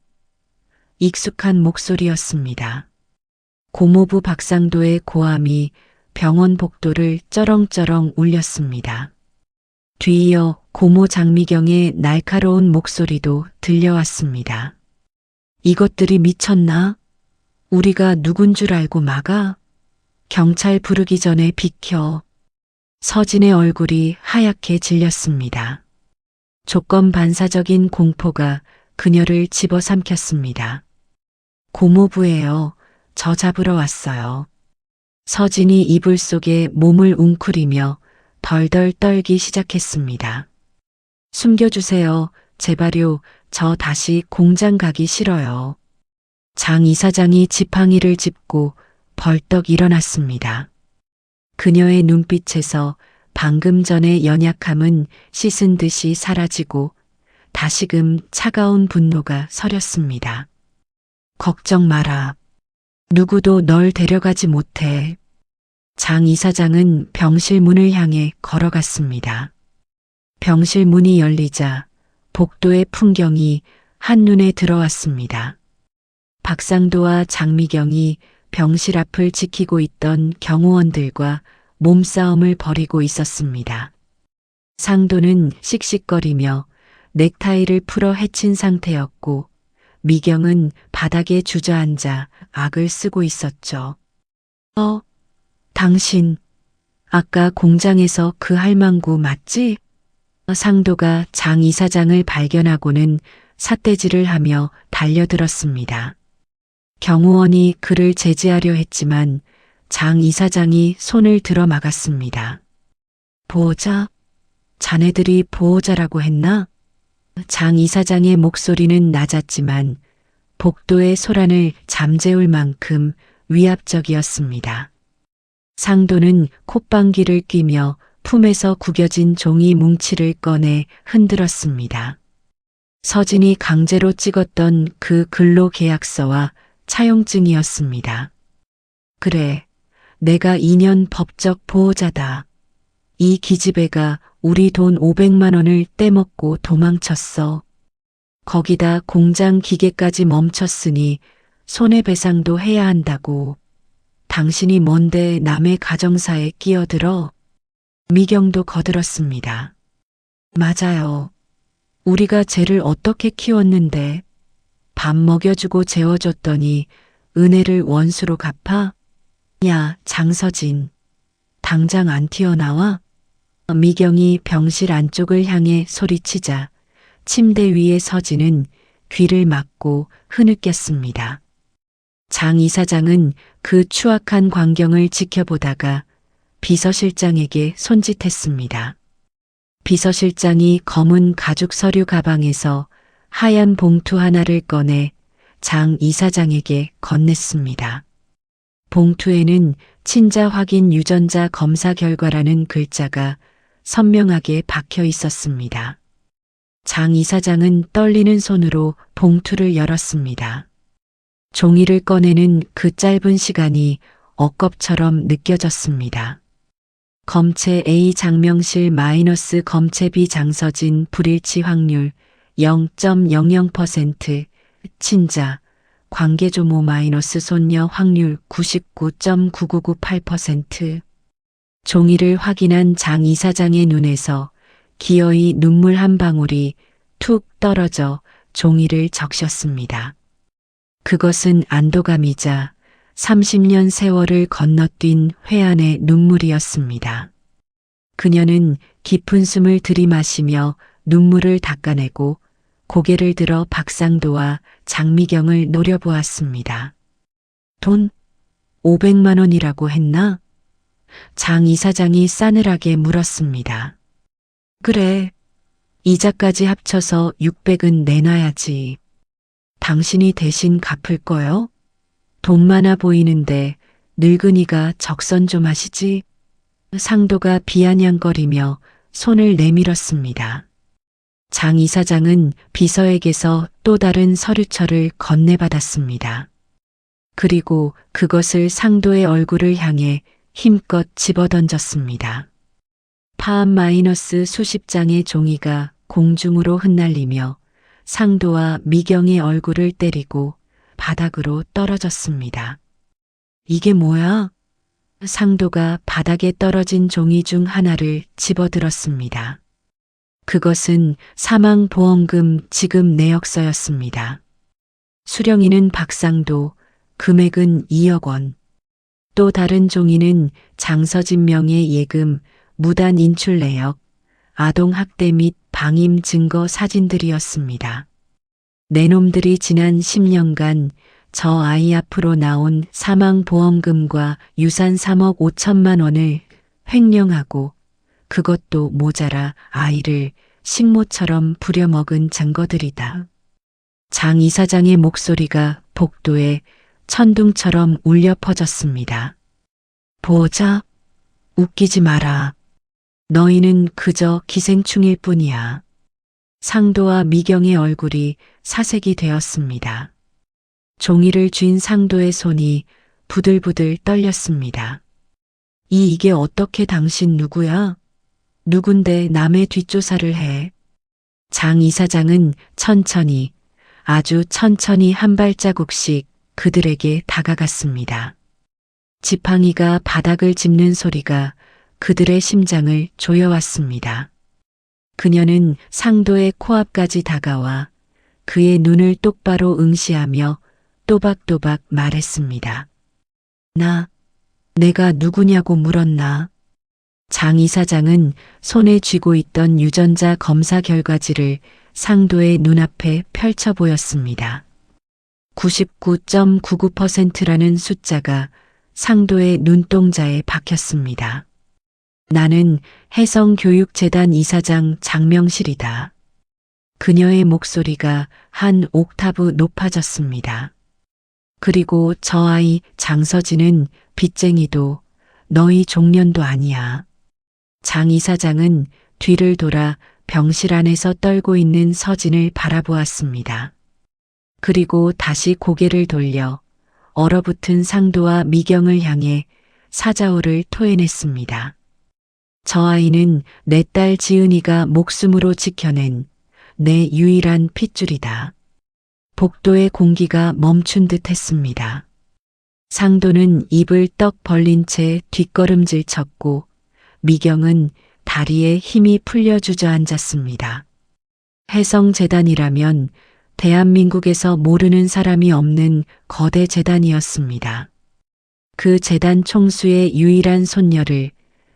익숙한 목소리였습니다. 고모부 박상도의 고함이 병원 복도를 쩌렁쩌렁 울렸습니다. 뒤이어 고모 장미경의 날카로운 목소리도 들려왔습니다. 이것들이 미쳤나? 우리가 누군 줄 알고 막아? 경찰 부르기 전에 비켜. 서진의 얼굴이 하얗게 질렸습니다. 조건 반사적인 공포가 그녀를 집어삼켰습니다. 고모부예요. 저 잡으러 왔어요. 서진이 이불 속에 몸을 웅크리며 덜덜 떨기 시작했습니다. 숨겨주세요. 제발요. 저 다시 공장 가기 싫어요. 장 이사장이 지팡이를 짚고 벌떡 일어났습니다. 그녀의 눈빛에서 방금 전의 연약함은 씻은 듯이 사라지고 다시금 차가운 분노가 서렸습니다. 걱정 마라. 누구도 널 데려가지 못해. 장 이사장은 병실 문을 향해 걸어갔습니다. 병실 문이 열리자 복도의 풍경이 한눈에 들어왔습니다. 박상도와 장미경이 병실 앞을 지키고 있던 경호원들과 몸싸움을 벌이고 있었습니다. 상도는 씩씩거리며 넥타이를 풀어 헤친 상태였고 미경은 바닥에 주저앉아 악을 쓰고 있었죠. 당신, 아까 공장에서 그 할망구 맞지? 상도가 장 이사장을 발견하고는 삿대질을 하며 달려들었습니다. 경호원이 그를 제지하려 했지만 장 이사장이 손을 들어 막았습니다. 보호자? 자네들이 보호자라고 했나? 장 이사장의 목소리는 낮았지만 복도의 소란을 잠재울 만큼 위압적이었습니다. 상도는 콧방귀를 뀌며 품에서 구겨진 종이 뭉치를 꺼내 흔들었습니다. 서진이 강제로 찍었던 그 근로계약서와 차용증이었습니다. 그래, 내가 2년 법적 보호자다. 이 기집애가 우리 돈 500만 원을 떼먹고 도망쳤어. 거기다 공장 기계까지 멈췄으니 손해배상도 해야 한다고. 당신이 뭔데 남의 가정사에 끼어들어? 미경도 거들었습니다. 맞아요. 우리가 쟤를 어떻게 키웠는데 밥 먹여주고 재워줬더니 은혜를 원수로 갚아? 야, 장서진. 당장 안 튀어나와? 미경이 병실 안쪽을 향해 소리치자 침대 위에 서진은 귀를 막고 흐느꼈습니다. 장 이사장은 그 추악한 광경을 지켜보다가 비서실장에게 손짓했습니다. 비서실장이 검은 가죽 서류 가방에서 하얀 봉투 하나를 꺼내 장 이사장에게 건넸습니다. 봉투에는 친자 확인 유전자 검사 결과라는 글자가 선명하게 박혀 있었습니다. 장 이사장은 떨리는 손으로 봉투를 열었습니다. 종이를 꺼내는 그 짧은 시간이 억겁처럼 느껴졌습니다. 검체 A 장명실 마이너스 검체 B 장서진 불일치 확률 0.00%, 친자, 관계조모 마이너스 손녀 확률 99.9998%. 종이를 확인한 장 이사장의 눈에서 기어이 눈물 한 방울이 툭 떨어져 종이를 적셨습니다. 그것은 안도감이자 30년 세월을 건너뛴 회한의 눈물이었습니다. 그녀는 깊은 숨을 들이마시며 눈물을 닦아내고 고개를 들어 박상도와 장미경을 노려보았습니다. 돈 500만 원이라고 했나? 장 이사장이 싸늘하게 물었습니다. 그래, 이자까지 합쳐서 600은 내놔야지. 당신이 대신 갚을 거요? 돈 많아 보이는데 늙은이가 적선 좀 하시지? 상도가 비아냥거리며 손을 내밀었습니다. 장 이사장은 비서에게서 또 다른 서류철을 건네받았습니다. 그리고 그것을 상도의 얼굴을 향해 힘껏 집어던졌습니다. 파암 마이너스 수십 장의 종이가 공중으로 흩날리며 상도와 미경의 얼굴을 때리고 바닥으로 떨어졌습니다. 이게 뭐야? 상도가 바닥에 떨어진 종이 중 하나를 집어들었습니다. 그것은 사망보험금 지급 내역서였습니다. 수령인은 박상도, 금액은 2억 원. 또 다른 종이는 장서진 명의 예금, 무단 인출 내역, 아동학대 및 방임 증거 사진들이었습니다. 내 놈들이 지난 10년간 저 아이 앞으로 나온 사망보험금과 유산 3억 5천만 원을 횡령하고 그것도 모자라 아이를 식모처럼 부려먹은 증거들이다. 장 이사장의 목소리가 복도에 천둥처럼 울려 퍼졌습니다. 보자, 웃기지 마라. 너희는 그저 기생충일 뿐이야. 상도와 미경의 얼굴이 사색이 되었습니다. 종이를 쥔 상도의 손이 부들부들 떨렸습니다. 이게 어떻게 당신 누구야? 누군데 남의 뒷조사를 해? 장 이사장은 천천히, 아주 천천히 한 발자국씩 그들에게 다가갔습니다. 지팡이가 바닥을 짚는 소리가 그들의 심장을 조여왔습니다. 그녀는 상도의 코앞까지 다가와 그의 눈을 똑바로 응시하며 또박또박 말했습니다. 내가 누구냐고 물었나? 장 이사장은 손에 쥐고 있던 유전자 검사 결과지를 상도의 눈앞에 펼쳐 보였습니다. 99.99%라는 숫자가 상도의 눈동자에 박혔습니다. 나는 해성교육재단 이사장 장명실이다. 그녀의 목소리가 한 옥타브 높아졌습니다. 그리고 저 아이 장서진은 빚쟁이도 너희 종년도 아니야. 장 이사장은 뒤를 돌아 병실 안에서 떨고 있는 서진을 바라보았습니다. 그리고 다시 고개를 돌려 얼어붙은 상도와 미경을 향해 사자오를 토해냈습니다. 저 아이는 내 딸 지은이가 목숨으로 지켜낸 내 유일한 핏줄이다. 복도의 공기가 멈춘 듯 했습니다. 상도는 입을 떡 벌린 채 뒷걸음질 쳤고 미경은 다리에 힘이 풀려 주저앉았습니다. 해성재단이라면 대한민국에서 모르는 사람이 없는 거대 재단이었습니다. 그 재단 총수의 유일한 손녀를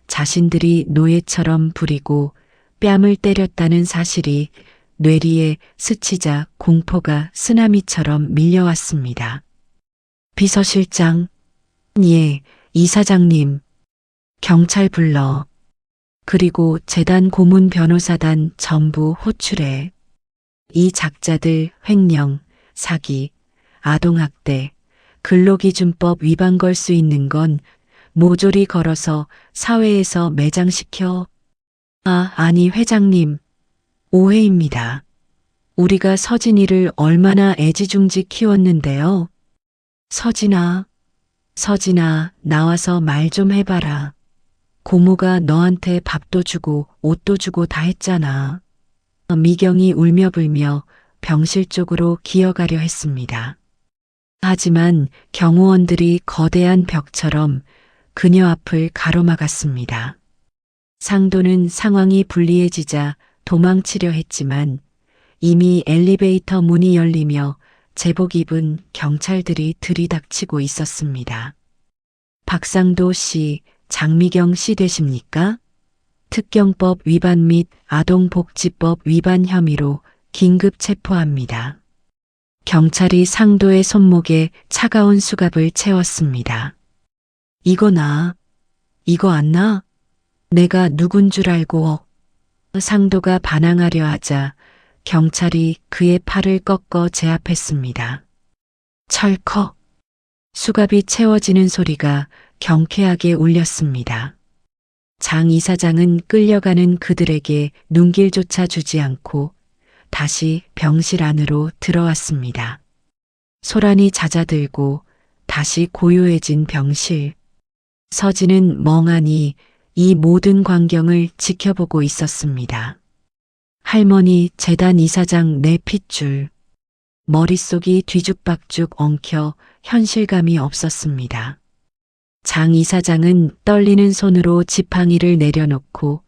자신들이 노예처럼 부리고 뺨을 때렸다는 사실이 뇌리에 스치자 공포가 쓰나미처럼 밀려왔습니다. 비서실장, 예, 이사장님. 경찰 불러. 그리고 재단 고문 변호사단 전부 호출해. 이 작자들 횡령, 사기, 아동학대, 근로기준법 위반 걸 수 있는 건 모조리 걸어서 사회에서 매장시켜. 아니 회장님, 오해입니다. 우리가 서진이를 얼마나 애지중지 키웠는데요. 서진아, 나와서 말 좀 해봐라. 고모가 너한테 밥도 주고 옷도 주고 다 했잖아. 미경이 울며 불며 병실 쪽으로 기어가려 했습니다. 하지만 경호원들이 거대한 벽처럼 그녀 앞을 가로막았습니다. 상도는 상황이 불리해지자 도망치려 했지만 이미 엘리베이터 문이 열리며 제복 입은 경찰들이 들이닥치고 있었습니다. 박상도 씨, 장미경 씨 되십니까? 특경법 위반 및 아동복지법 위반 혐의로 긴급 체포합니다. 경찰이 상도의 손목에 차가운 수갑을 채웠습니다. 이거 안 나? 내가 누군 줄 알고. 상도가 반항하려 하자 경찰이 그의 팔을 꺾어 제압했습니다. 철컥. 수갑이 채워지는 소리가 경쾌하게 울렸습니다. 장 이사장은 끌려가는 그들에게 눈길조차 주지 않고 다시 병실 안으로 들어왔습니다. 소란이 잦아들고 다시 고요해진 병실. 서진은 멍하니 이 모든 광경을 지켜보고 있었습니다. 할머니 재단 이사장 내 핏줄. 머릿속이 뒤죽박죽 엉켜 현실감이 없었습니다. 장 이사장은 떨리는 손으로 지팡이를 내려놓고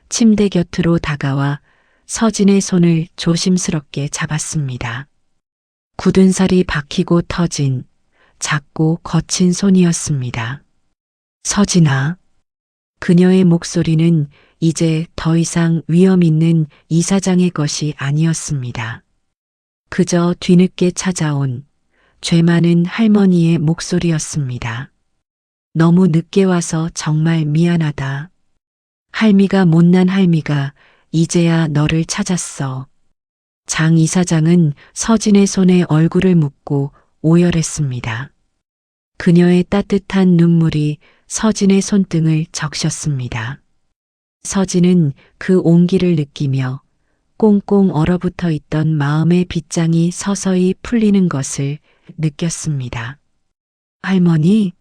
침대 곁으로 다가와 서진의 손을 조심스럽게 잡았습니다. 굳은 살이 박히고 터진 작고 거친 손이었습니다. 서진아. 그녀의 목소리는 이제 더 이상 위험 있는 이사장의 것이 아니었습니다. 그저 뒤늦게 찾아온 죄 많은 할머니의 목소리였습니다. 너무 늦게 와서 정말 미안하다. 할미가 못난 할미가 이제야 너를 찾았어. 장 이사장은 서진의 손에 얼굴을 묻고 오열했습니다. 그녀의 따뜻한 눈물이 서진의 손등을 적셨습니다. 서진은 그 온기를 느끼며 꽁꽁 얼어붙어 있던 마음의 빗장이 서서히 풀리는 것을 느꼈습니다. 할머니?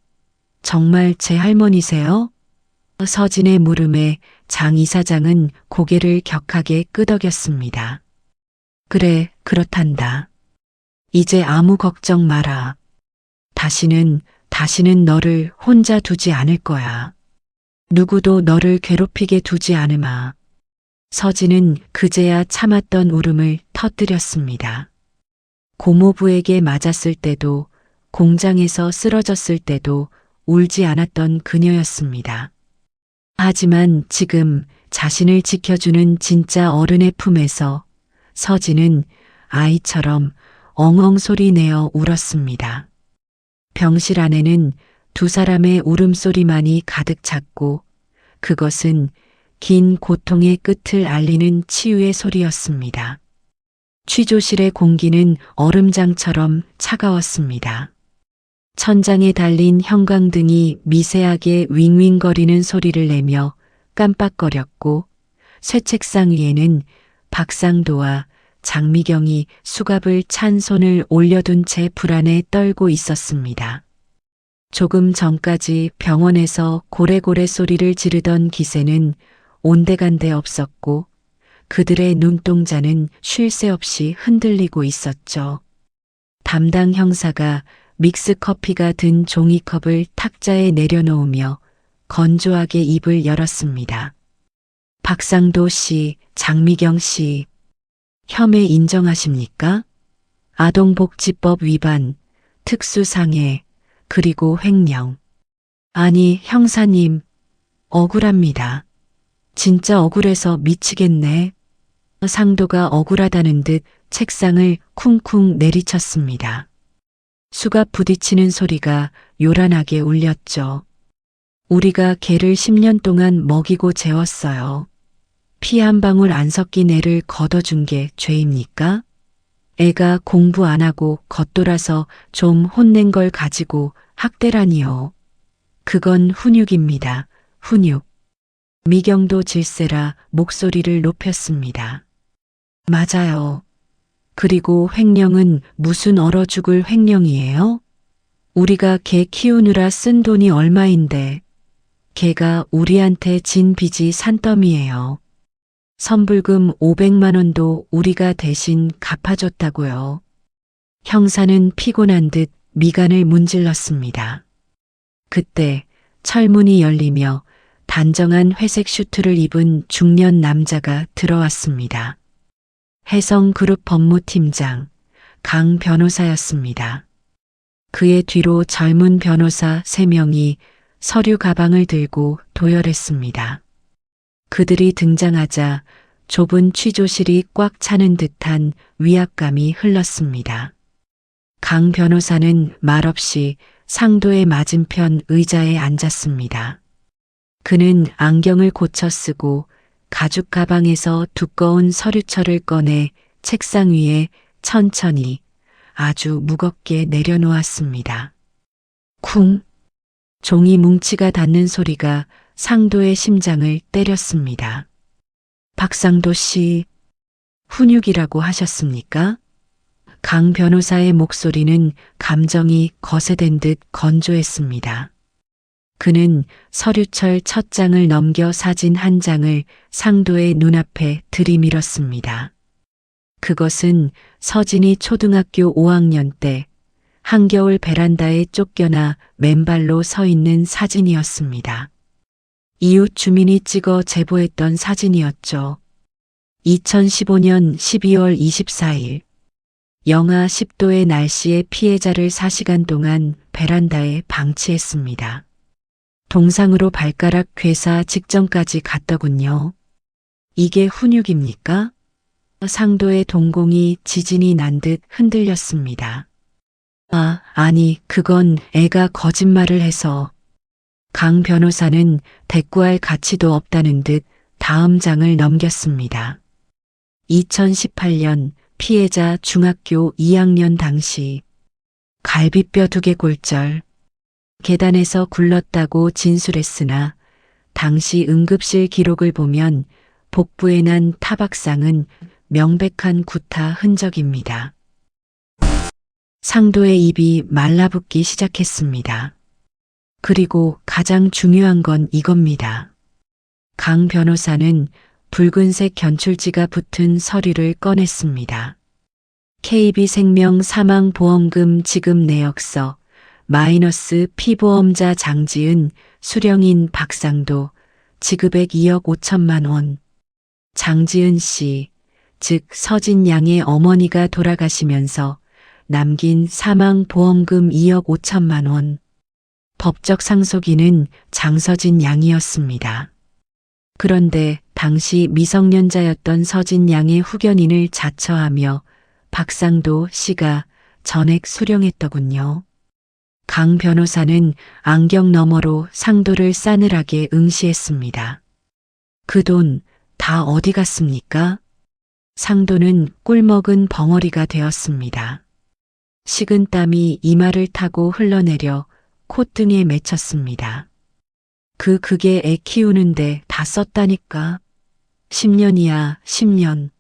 정말 제 할머니세요? 서진의 물음에 장 이사장은 고개를 격하게 끄덕였습니다. 그래, 그렇단다. 이제 아무 걱정 마라. 다시는 너를 혼자 두지 않을 거야. 누구도 너를 괴롭히게 두지 않으마. 서진은 그제야 참았던 울음을 터뜨렸습니다. 고모부에게 맞았을 때도 공장에서 쓰러졌을 때도 울지 않았던 그녀였습니다. 하지만 지금 자신을 지켜주는 진짜 어른의 품에서 서진은 아이처럼 엉엉 소리 내어 울었습니다. 병실 안에는 두 사람의 울음소리만이 가득 찼고 그것은 긴 고통의 끝을 알리는 치유의 소리였습니다. 취조실의 공기는 얼음장처럼 차가웠습니다. 천장에 달린 형광등이 미세하게 윙윙거리는 소리를 내며 깜빡거렸고 쇠책상 위에는 박상도와 장미경이 수갑을 찬 손을 올려둔 채 불안에 떨고 있었습니다. 조금 전까지 병원에서 고래고래 소리를 지르던 기세는 온데간데 없었고 그들의 눈동자는 쉴 새 없이 흔들리고 있었죠. 담당 형사가 믹스커피가 든 종이컵을 탁자에 내려놓으며 건조하게 입을 열었습니다. 박상도 씨, 장미경 씨, 혐의 인정하십니까? 아동복지법 위반, 특수상해, 그리고 횡령. 아니, 형사님, 억울합니다. 진짜 억울해서 미치겠네. 상도가 억울하다는 듯 책상을 쿵쿵 내리쳤습니다. 수갑 부딪히는 소리가 요란하게 울렸죠. 우리가 개를 10년 동안 먹이고 재웠어요. 피 한 방울 안 섞인 애를 걷어준 게 죄입니까? 애가 공부 안 하고 겉돌아서 좀 혼낸 걸 가지고 학대라니요. 그건 훈육입니다. 훈육. 미경도 질세라 목소리를 높였습니다. 맞아요. 그리고 횡령은 무슨 얼어 죽을 횡령이에요? 우리가 개 키우느라 쓴 돈이 얼마인데 개가 우리한테 진 빚이 산더미예요. 선불금 500만 원도 우리가 대신 갚아줬다고요. 형사는 피곤한 듯 미간을 문질렀습니다. 그때 철문이 열리며 단정한 회색 슈트를 입은 중년 남자가 들어왔습니다. 해성그룹 법무팀장 강 변호사였습니다. 그의 뒤로 젊은 변호사 3명이 서류 가방을 들고 도열했습니다. 그들이 등장하자 좁은 취조실이 꽉 차는 듯한 위압감이 흘렀습니다. 강 변호사는 말없이 상도의 맞은편 의자에 앉았습니다. 그는 안경을 고쳐 쓰고 가죽 가방에서 두꺼운 서류철을 꺼내 책상 위에 천천히 아주 무겁게 내려놓았습니다. 쿵! 종이 뭉치가 닿는 소리가 상도의 심장을 때렸습니다. 박상도 씨, 훈육이라고 하셨습니까? 강 변호사의 목소리는 감정이 거세된 듯 건조했습니다. 그는 서류철 첫 장을 넘겨 사진 한 장을 상도의 눈앞에 들이밀었습니다. 그것은 서진이 초등학교 5학년 때 한겨울 베란다에 쫓겨나 맨발로 서 있는 사진이었습니다. 이웃 주민이 찍어 제보했던 사진이었죠. 2015년 12월 24일 영하 10도의 날씨에 피해자를 4시간 동안 베란다에 방치했습니다. 동상으로 발가락 괴사 직전까지 갔더군요. 이게 훈육입니까? 상도의 동공이 지진이 난 듯 흔들렸습니다. 아니, 그건 애가 거짓말을 해서. 강 변호사는 대꾸할 가치도 없다는 듯 다음 장을 넘겼습니다. 2018년 피해자 중학교 2학년 당시 갈비뼈 2개 골절, 계단에서 굴렀다고 진술했으나 당시 응급실 기록을 보면 복부에 난 타박상은 명백한 구타 흔적입니다. 상도의 입이 말라붙기 시작했습니다. 그리고 가장 중요한 건 이겁니다. 강 변호사는 붉은색 견출지가 붙은 서류를 꺼냈습니다. KB생명 사망보험금 지급 내역서 마이너스 피보험자 장지은 수령인 박상도 지급액 2억 5천만 원. 장지은 씨, 즉 서진 양의 어머니가 돌아가시면서 남긴 사망보험금 2억 5천만 원. 법적 상속인은 장서진 양이었습니다. 그런데 당시 미성년자였던 서진 양의 후견인을 자처하며 박상도 씨가 전액 수령했더군요. 강 변호사는 안경 너머로 상도를 싸늘하게 응시했습니다. 그 돈 다 어디 갔습니까? 상도는 꿀먹은 벙어리가 되었습니다. 식은 땀이 이마를 타고 흘러내려 콧등에 맺혔습니다. 그게 애 키우는데 다 썼다니까. 10년이야, 10년.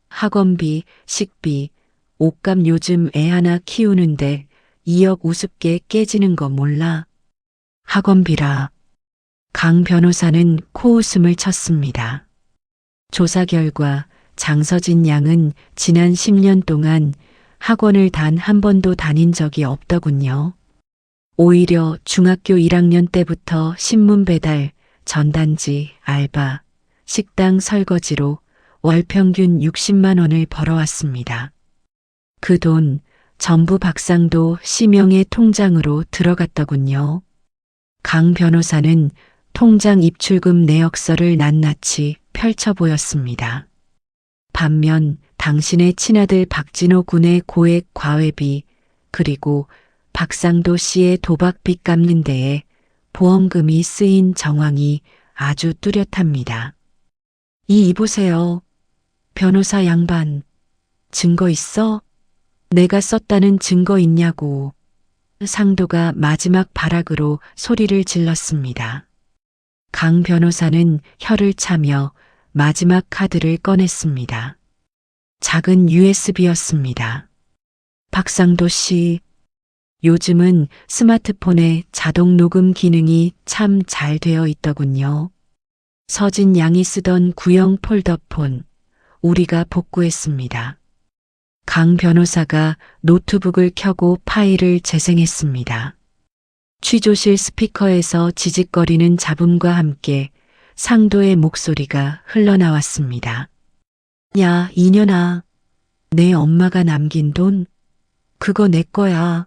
학원비, 식비, 옷값 요즘 애 하나 키우는데 2억 우습게 깨지는 거 몰라. 학원비라. 강 변호사는 코웃음을 쳤습니다. 조사 결과 장서진 양은 지난 10년 동안 학원을 단 한 번도 다닌 적이 없더군요. 오히려 중학교 1학년 때부터 신문 배달, 전단지, 알바, 식당 설거지로 월 평균 60만 원을 벌어왔습니다. 그 돈 전부 박상도 씨명의 통장으로 들어갔더군요. 강 변호사는 통장 입출금 내역서를 낱낱이 펼쳐 보였습니다. 반면 당신의 친아들 박진호 군의 고액 과외비 그리고 박상도 씨의 도박빚 갚는 데에 보험금이 쓰인 정황이 아주 뚜렷합니다. 이보세요. 변호사 양반. 증거 있어? 내가 썼다는 증거 있냐고. 상도가 마지막 발악으로 소리를 질렀습니다. 강 변호사는 혀를 차며 마지막 카드를 꺼냈습니다. 작은 USB였습니다. 박상도 씨, 요즘은 스마트폰에 자동 녹음 기능이 참 잘 되어 있더군요. 서진 양이 쓰던 구형 폴더폰, 우리가 복구했습니다. 강 변호사가 노트북을 켜고 파일을 재생했습니다. 취조실 스피커에서 지직거리는 잡음과 함께 상도의 목소리가 흘러나왔습니다. 야, 이년아. 내 엄마가 남긴 돈? 그거 내 거야.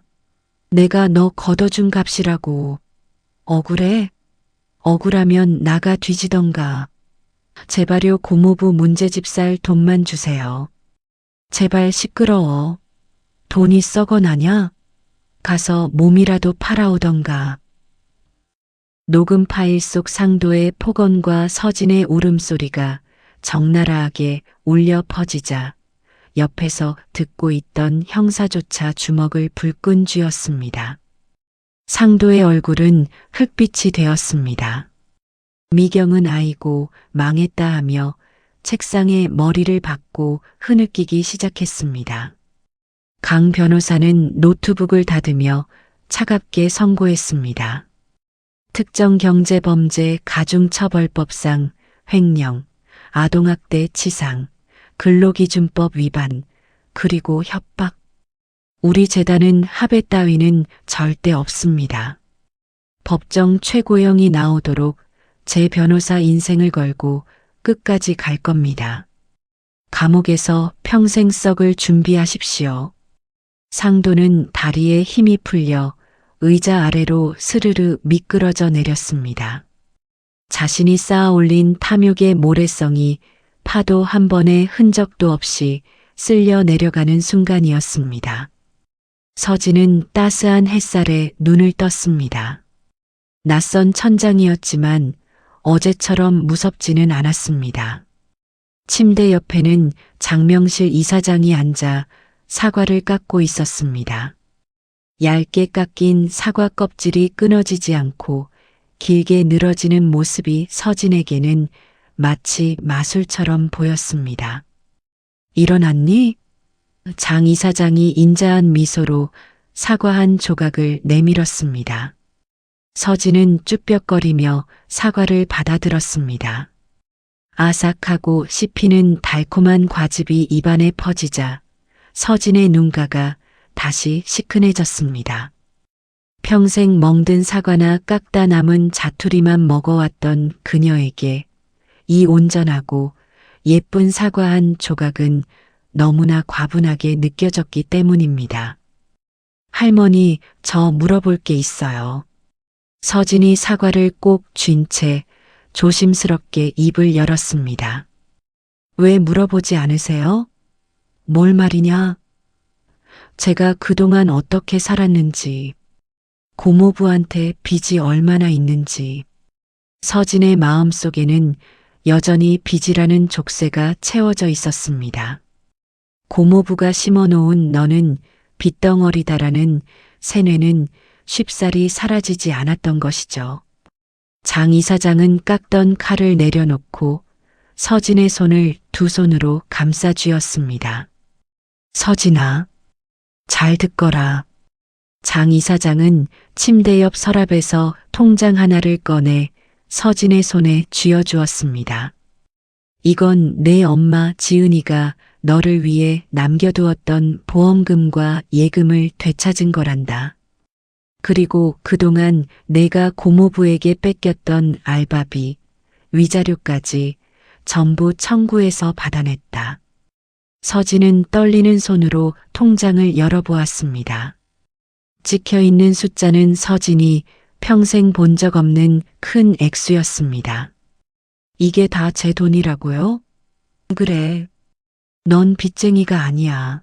내가 너 걷어준 값이라고. 억울해? 억울하면 나가 뒤지던가. 제발요 고모부 문제집 살 돈만 주세요. 제발 시끄러워. 돈이 썩어나냐? 가서 몸이라도 팔아오던가. 녹음 파일 속 상도의 폭언과 서진의 울음소리가 적나라하게 울려 퍼지자 옆에서 듣고 있던 형사조차 주먹을 불끈 쥐었습니다. 상도의 얼굴은 흑빛이 되었습니다. 미경은 아이고 망했다 하며 책상에 머리를 박고 흐느끼기 시작했습니다. 강 변호사는 노트북을 닫으며 차갑게 선고했습니다. 특정경제범죄 가중처벌법상 횡령, 아동학대 치상, 근로기준법 위반, 그리고 협박. 우리 재단은 합의 따위는 절대 없습니다. 법정 최고형이 나오도록 제 변호사 인생을 걸고 끝까지 갈 겁니다. 감옥에서 평생 썩을 준비하십시오. 상도는 다리에 힘이 풀려 의자 아래로 스르르 미끄러져 내렸습니다. 자신이 쌓아 올린 탐욕의 모래성이 파도 한 번의 흔적도 없이 쓸려 내려가는 순간이었습니다. 서진은 따스한 햇살에 눈을 떴습니다. 낯선 천장이었지만 어제처럼 무섭지는 않았습니다. 침대 옆에는 장명실 이사장이 앉아 사과를 깎고 있었습니다. 얇게 깎인 사과 껍질이 끊어지지 않고 길게 늘어지는 모습이 서진에게는 마치 마술처럼 보였습니다. 일어났니? 장 이사장이 인자한 미소로 사과 한 조각을 내밀었습니다. 서진은 쭈뼛거리며 사과를 받아들었습니다. 아삭하고 씹히는 달콤한 과즙이 입안에 퍼지자 서진의 눈가가 다시 시큰해졌습니다. 평생 멍든 사과나 깎다 남은 자투리만 먹어왔던 그녀에게 이 온전하고 예쁜 사과 한 조각은 너무나 과분하게 느껴졌기 때문입니다. 할머니, 저 물어볼 게 있어요. 서진이 사과를 꼭 쥔 채 조심스럽게 입을 열었습니다. 왜 물어보지 않으세요? 뭘 말이냐? 제가 그동안 어떻게 살았는지, 고모부한테 빚이 얼마나 있는지, 서진의 마음속에는 여전히 빚이라는 족쇄가 채워져 있었습니다. 고모부가 심어놓은 너는 빚덩어리다라는 세뇌는 쉽사리 사라지지 않았던 것이죠. 장 이사장은 깎던 칼을 내려놓고 서진의 손을 두 손으로 감싸 쥐었습니다. 서진아, 잘 듣거라. 장 이사장은 침대 옆 서랍에서 통장 하나를 꺼내 서진의 손에 쥐어주었습니다. 이건 내 엄마 지은이가 너를 위해 남겨두었던 보험금과 예금을 되찾은 거란다. 그리고 그동안 내가 고모부에게 뺏겼던 알바비, 위자료까지 전부 청구해서 받아냈다. 서진은 떨리는 손으로 통장을 열어보았습니다. 찍혀있는 숫자는 서진이 평생 본 적 없는 큰 액수였습니다. 이게 다 제 돈이라고요? 그래. 넌 빚쟁이가 아니야.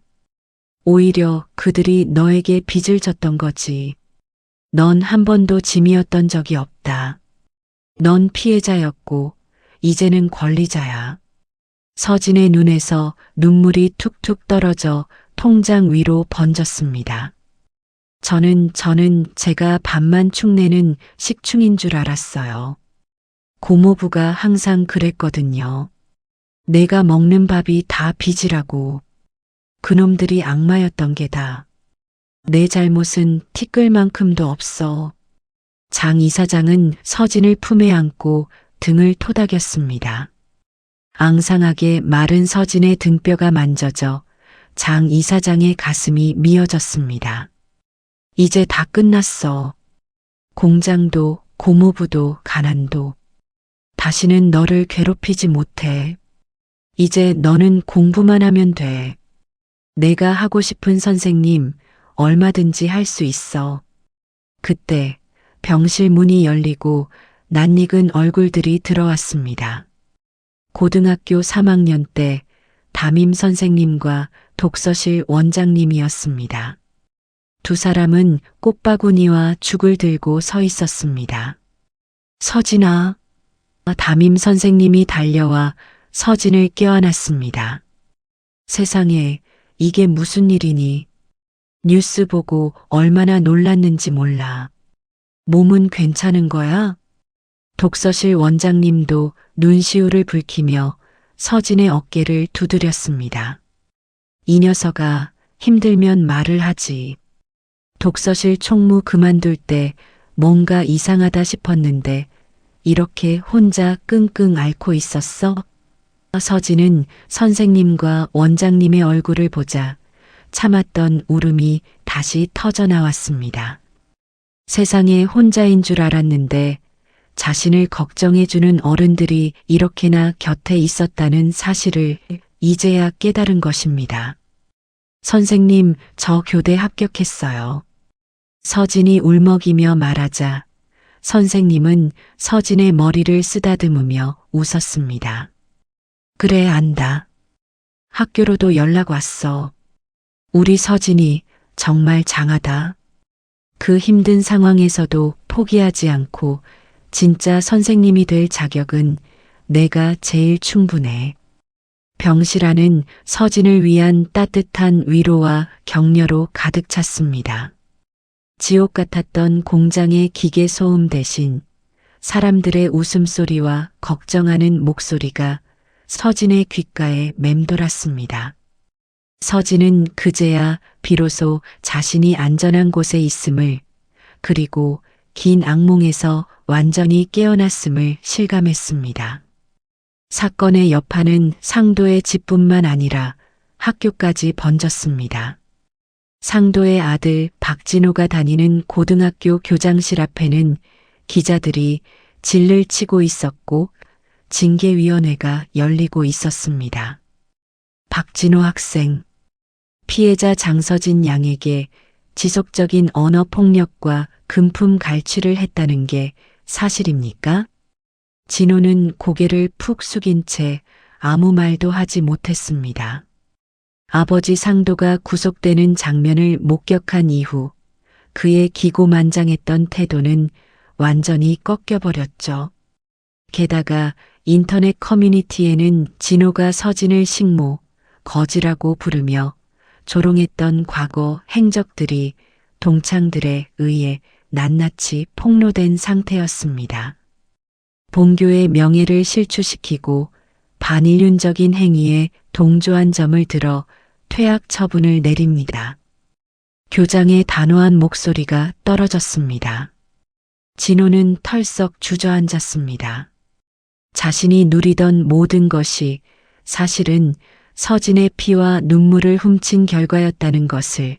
오히려 그들이 너에게 빚을 졌던 거지. 넌 한 번도 짐이었던 적이 없다. 넌 피해자였고 이제는 권리자야. 서진의 눈에서 눈물이 툭툭 떨어져 통장 위로 번졌습니다. 저는 제가 밥만 축내는 식충인 줄 알았어요. 고모부가 항상 그랬거든요. 내가 먹는 밥이 다 빚이라고. 그놈들이 악마였던 게다. 내 잘못은 티끌만큼도 없어. 장 이사장은 서진을 품에 안고 등을 토닥였습니다. 앙상하게 마른 서진의 등뼈가 만져져 장 이사장의 가슴이 미어졌습니다. 이제 다 끝났어. 공장도 고모부도 가난도. 다시는 너를 괴롭히지 못해. 이제 너는 공부만 하면 돼. 내가 하고 싶은 선생님 얼마든지 할 수 있어. 그때 병실 문이 열리고 낯익은 얼굴들이 들어왔습니다. 고등학교 3학년 때 담임 선생님과 독서실 원장님이었습니다. 두 사람은 꽃바구니와 죽을 들고 서 있었습니다. 서진아. 담임 선생님이 달려와 서진을 껴안았습니다. 세상에 이게 무슨 일이니? 뉴스 보고 얼마나 놀랐는지 몰라. 몸은 괜찮은 거야? 독서실 원장님도 눈시울을 붉히며 서진의 어깨를 두드렸습니다. 이 녀석아, 힘들면 말을 하지. 독서실 총무 그만둘 때 뭔가 이상하다 싶었는데 이렇게 혼자 끙끙 앓고 있었어? 서진은 선생님과 원장님의 얼굴을 보자 참았던 울음이 다시 터져 나왔습니다. 세상에 혼자인 줄 알았는데 자신을 걱정해주는 어른들이 이렇게나 곁에 있었다는 사실을 이제야 깨달은 것입니다. 선생님, 저 교대 합격했어요. 서진이 울먹이며 말하자 선생님은 서진의 머리를 쓰다듬으며 웃었습니다. 그래, 안다. 학교로도 연락 왔어. 우리 서진이 정말 장하다. 그 힘든 상황에서도 포기하지 않고 진짜 선생님이 될 자격은 내가 제일 충분해. 병실 안은 서진을 위한 따뜻한 위로와 격려로 가득 찼습니다. 지옥 같았던 공장의 기계 소음 대신 사람들의 웃음소리와 걱정하는 목소리가 서진의 귓가에 맴돌았습니다. 서진은 그제야 비로소 자신이 안전한 곳에 있음을, 그리고 긴 악몽에서 완전히 깨어났음을 실감했습니다. 사건의 여파는 상도의 집뿐만 아니라 학교까지 번졌습니다. 상도의 아들 박진호가 다니는 고등학교 교장실 앞에는 기자들이 질를 치고 있었고 징계위원회가 열리고 있었습니다. 박진호 학생, 피해자 장서진 양에게 지속적인 언어 폭력과 금품 갈취를 했다는 게 사실입니까? 진호는 고개를 푹 숙인 채 아무 말도 하지 못했습니다. 아버지 상도가 구속되는 장면을 목격한 이후 그의 기고만장했던 태도는 완전히 꺾여버렸죠. 게다가 인터넷 커뮤니티에는 진호가 서진을 식모, 거지라고 부르며 조롱했던 과거 행적들이 동창들에 의해 낱낱이 폭로된 상태였습니다. 본교의 명예를 실추시키고 반인륜적인 행위에 동조한 점을 들어 퇴학 처분을 내립니다. 교장의 단호한 목소리가 떨어졌습니다. 진호는 털썩 주저앉았습니다. 자신이 누리던 모든 것이 사실은 서진의 피와 눈물을 훔친 결과였다는 것을,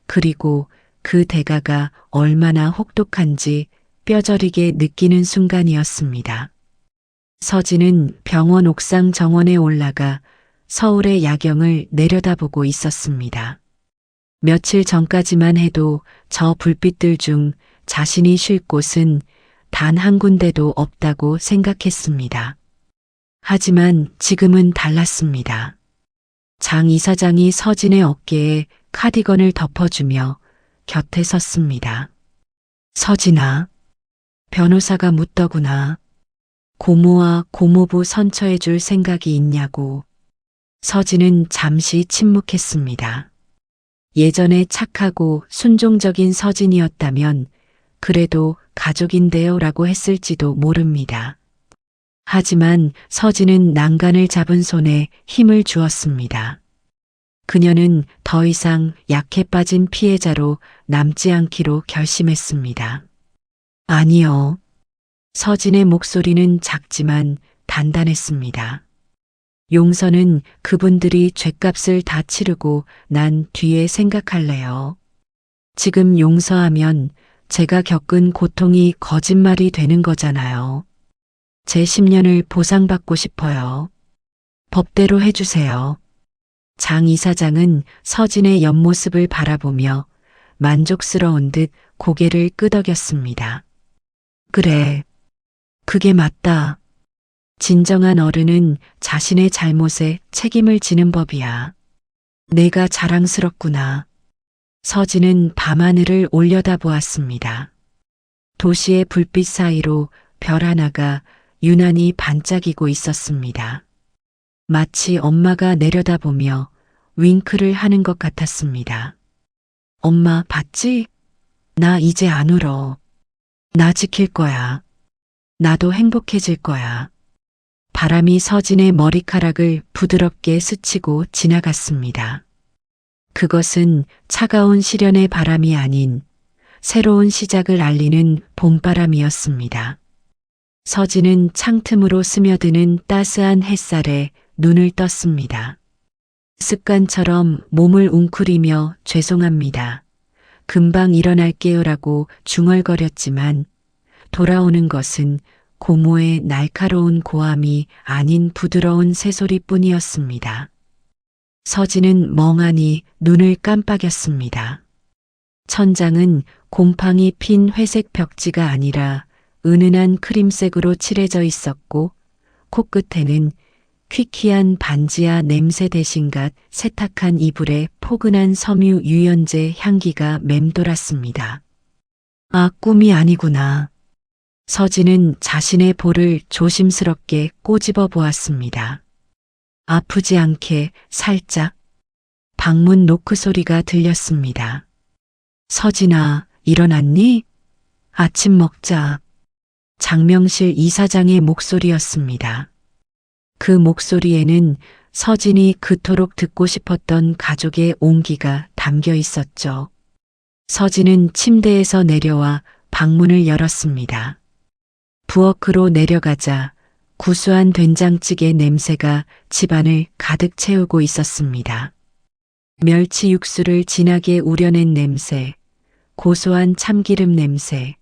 그리고 그 대가가 얼마나 혹독한지 뼈저리게 느끼는 순간이었습니다. 서진은 병원 옥상 정원에 올라가 서울의 야경을 내려다보고 있었습니다. 며칠 전까지만 해도 저 불빛들 중 자신이 쉴 곳은 단 한 군데도 없다고 생각했습니다. 하지만 지금은 달랐습니다. 장 이사장이 서진의 어깨에 카디건을 덮어주며 곁에 섰습니다. 서진아, 변호사가 묻더구나. 고모와 고모부 선처해 줄 생각이 있냐고. 서진은 잠시 침묵했습니다. 예전에 착하고 순종적인 서진이었다면 그래도 가족인데요 라고 했을지도 모릅니다. 하지만 서진은 난간을 잡은 손에 힘을 주었습니다. 그녀는 더 이상 약해 빠진 피해자로 남지 않기로 결심했습니다. 아니요. 서진의 목소리는 작지만 단단했습니다. 용서는 그분들이 죗값을 다 치르고 난 뒤에 생각할래요. 지금 용서하면 제가 겪은 고통이 거짓말이 되는 거잖아요. 제 10년을 보상받고 싶어요. 법대로 해주세요. 장 이사장은 서진의 옆모습을 바라보며 만족스러운 듯 고개를 끄덕였습니다. 그래, 그게 맞다. 진정한 어른은 자신의 잘못에 책임을 지는 법이야. 내가 자랑스럽구나. 서진은 밤하늘을 올려다보았습니다. 도시의 불빛 사이로 별 하나가 유난히 반짝이고 있었습니다. 마치 엄마가 내려다보며 윙크를 하는 것 같았습니다. 엄마 봤지? 나 이제 안 울어. 나 지킬 거야. 나도 행복해질 거야. 바람이 서진의 머리카락을 부드럽게 스치고 지나갔습니다. 그것은 차가운 시련의 바람이 아닌 새로운 시작을 알리는 봄바람이었습니다. 서진은 창틈으로 스며드는 따스한 햇살에 눈을 떴습니다. 습관처럼 몸을 웅크리며 죄송합니다. 금방 일어날게요라고 중얼거렸지만 돌아오는 것은 고모의 날카로운 고함이 아닌 부드러운 새소리뿐이었습니다. 서진은 멍하니 눈을 깜빡였습니다. 천장은 곰팡이 핀 회색 벽지가 아니라 은은한 크림색으로 칠해져 있었고 코끝에는 퀴퀴한 반지하 냄새 대신갓 세탁한 이불에 포근한 섬유 유연제 향기가 맴돌았습니다. 아, 꿈이 아니구나. 서진은 자신의 볼을 조심스럽게 꼬집어 보았습니다. 아프지 않게 살짝. 방문 노크 소리가 들렸습니다. 서진아, 일어났니? 아침 먹자. 장명실 이사장의 목소리였습니다. 그 목소리에는 서진이 그토록 듣고 싶었던 가족의 온기가 담겨 있었죠. 서진은 침대에서 내려와 방문을 열었습니다. 부엌으로 내려가자 구수한 된장찌개 냄새가 집안을 가득 채우고 있었습니다. 멸치 육수를 진하게 우려낸 냄새, 고소한 참기름 냄새,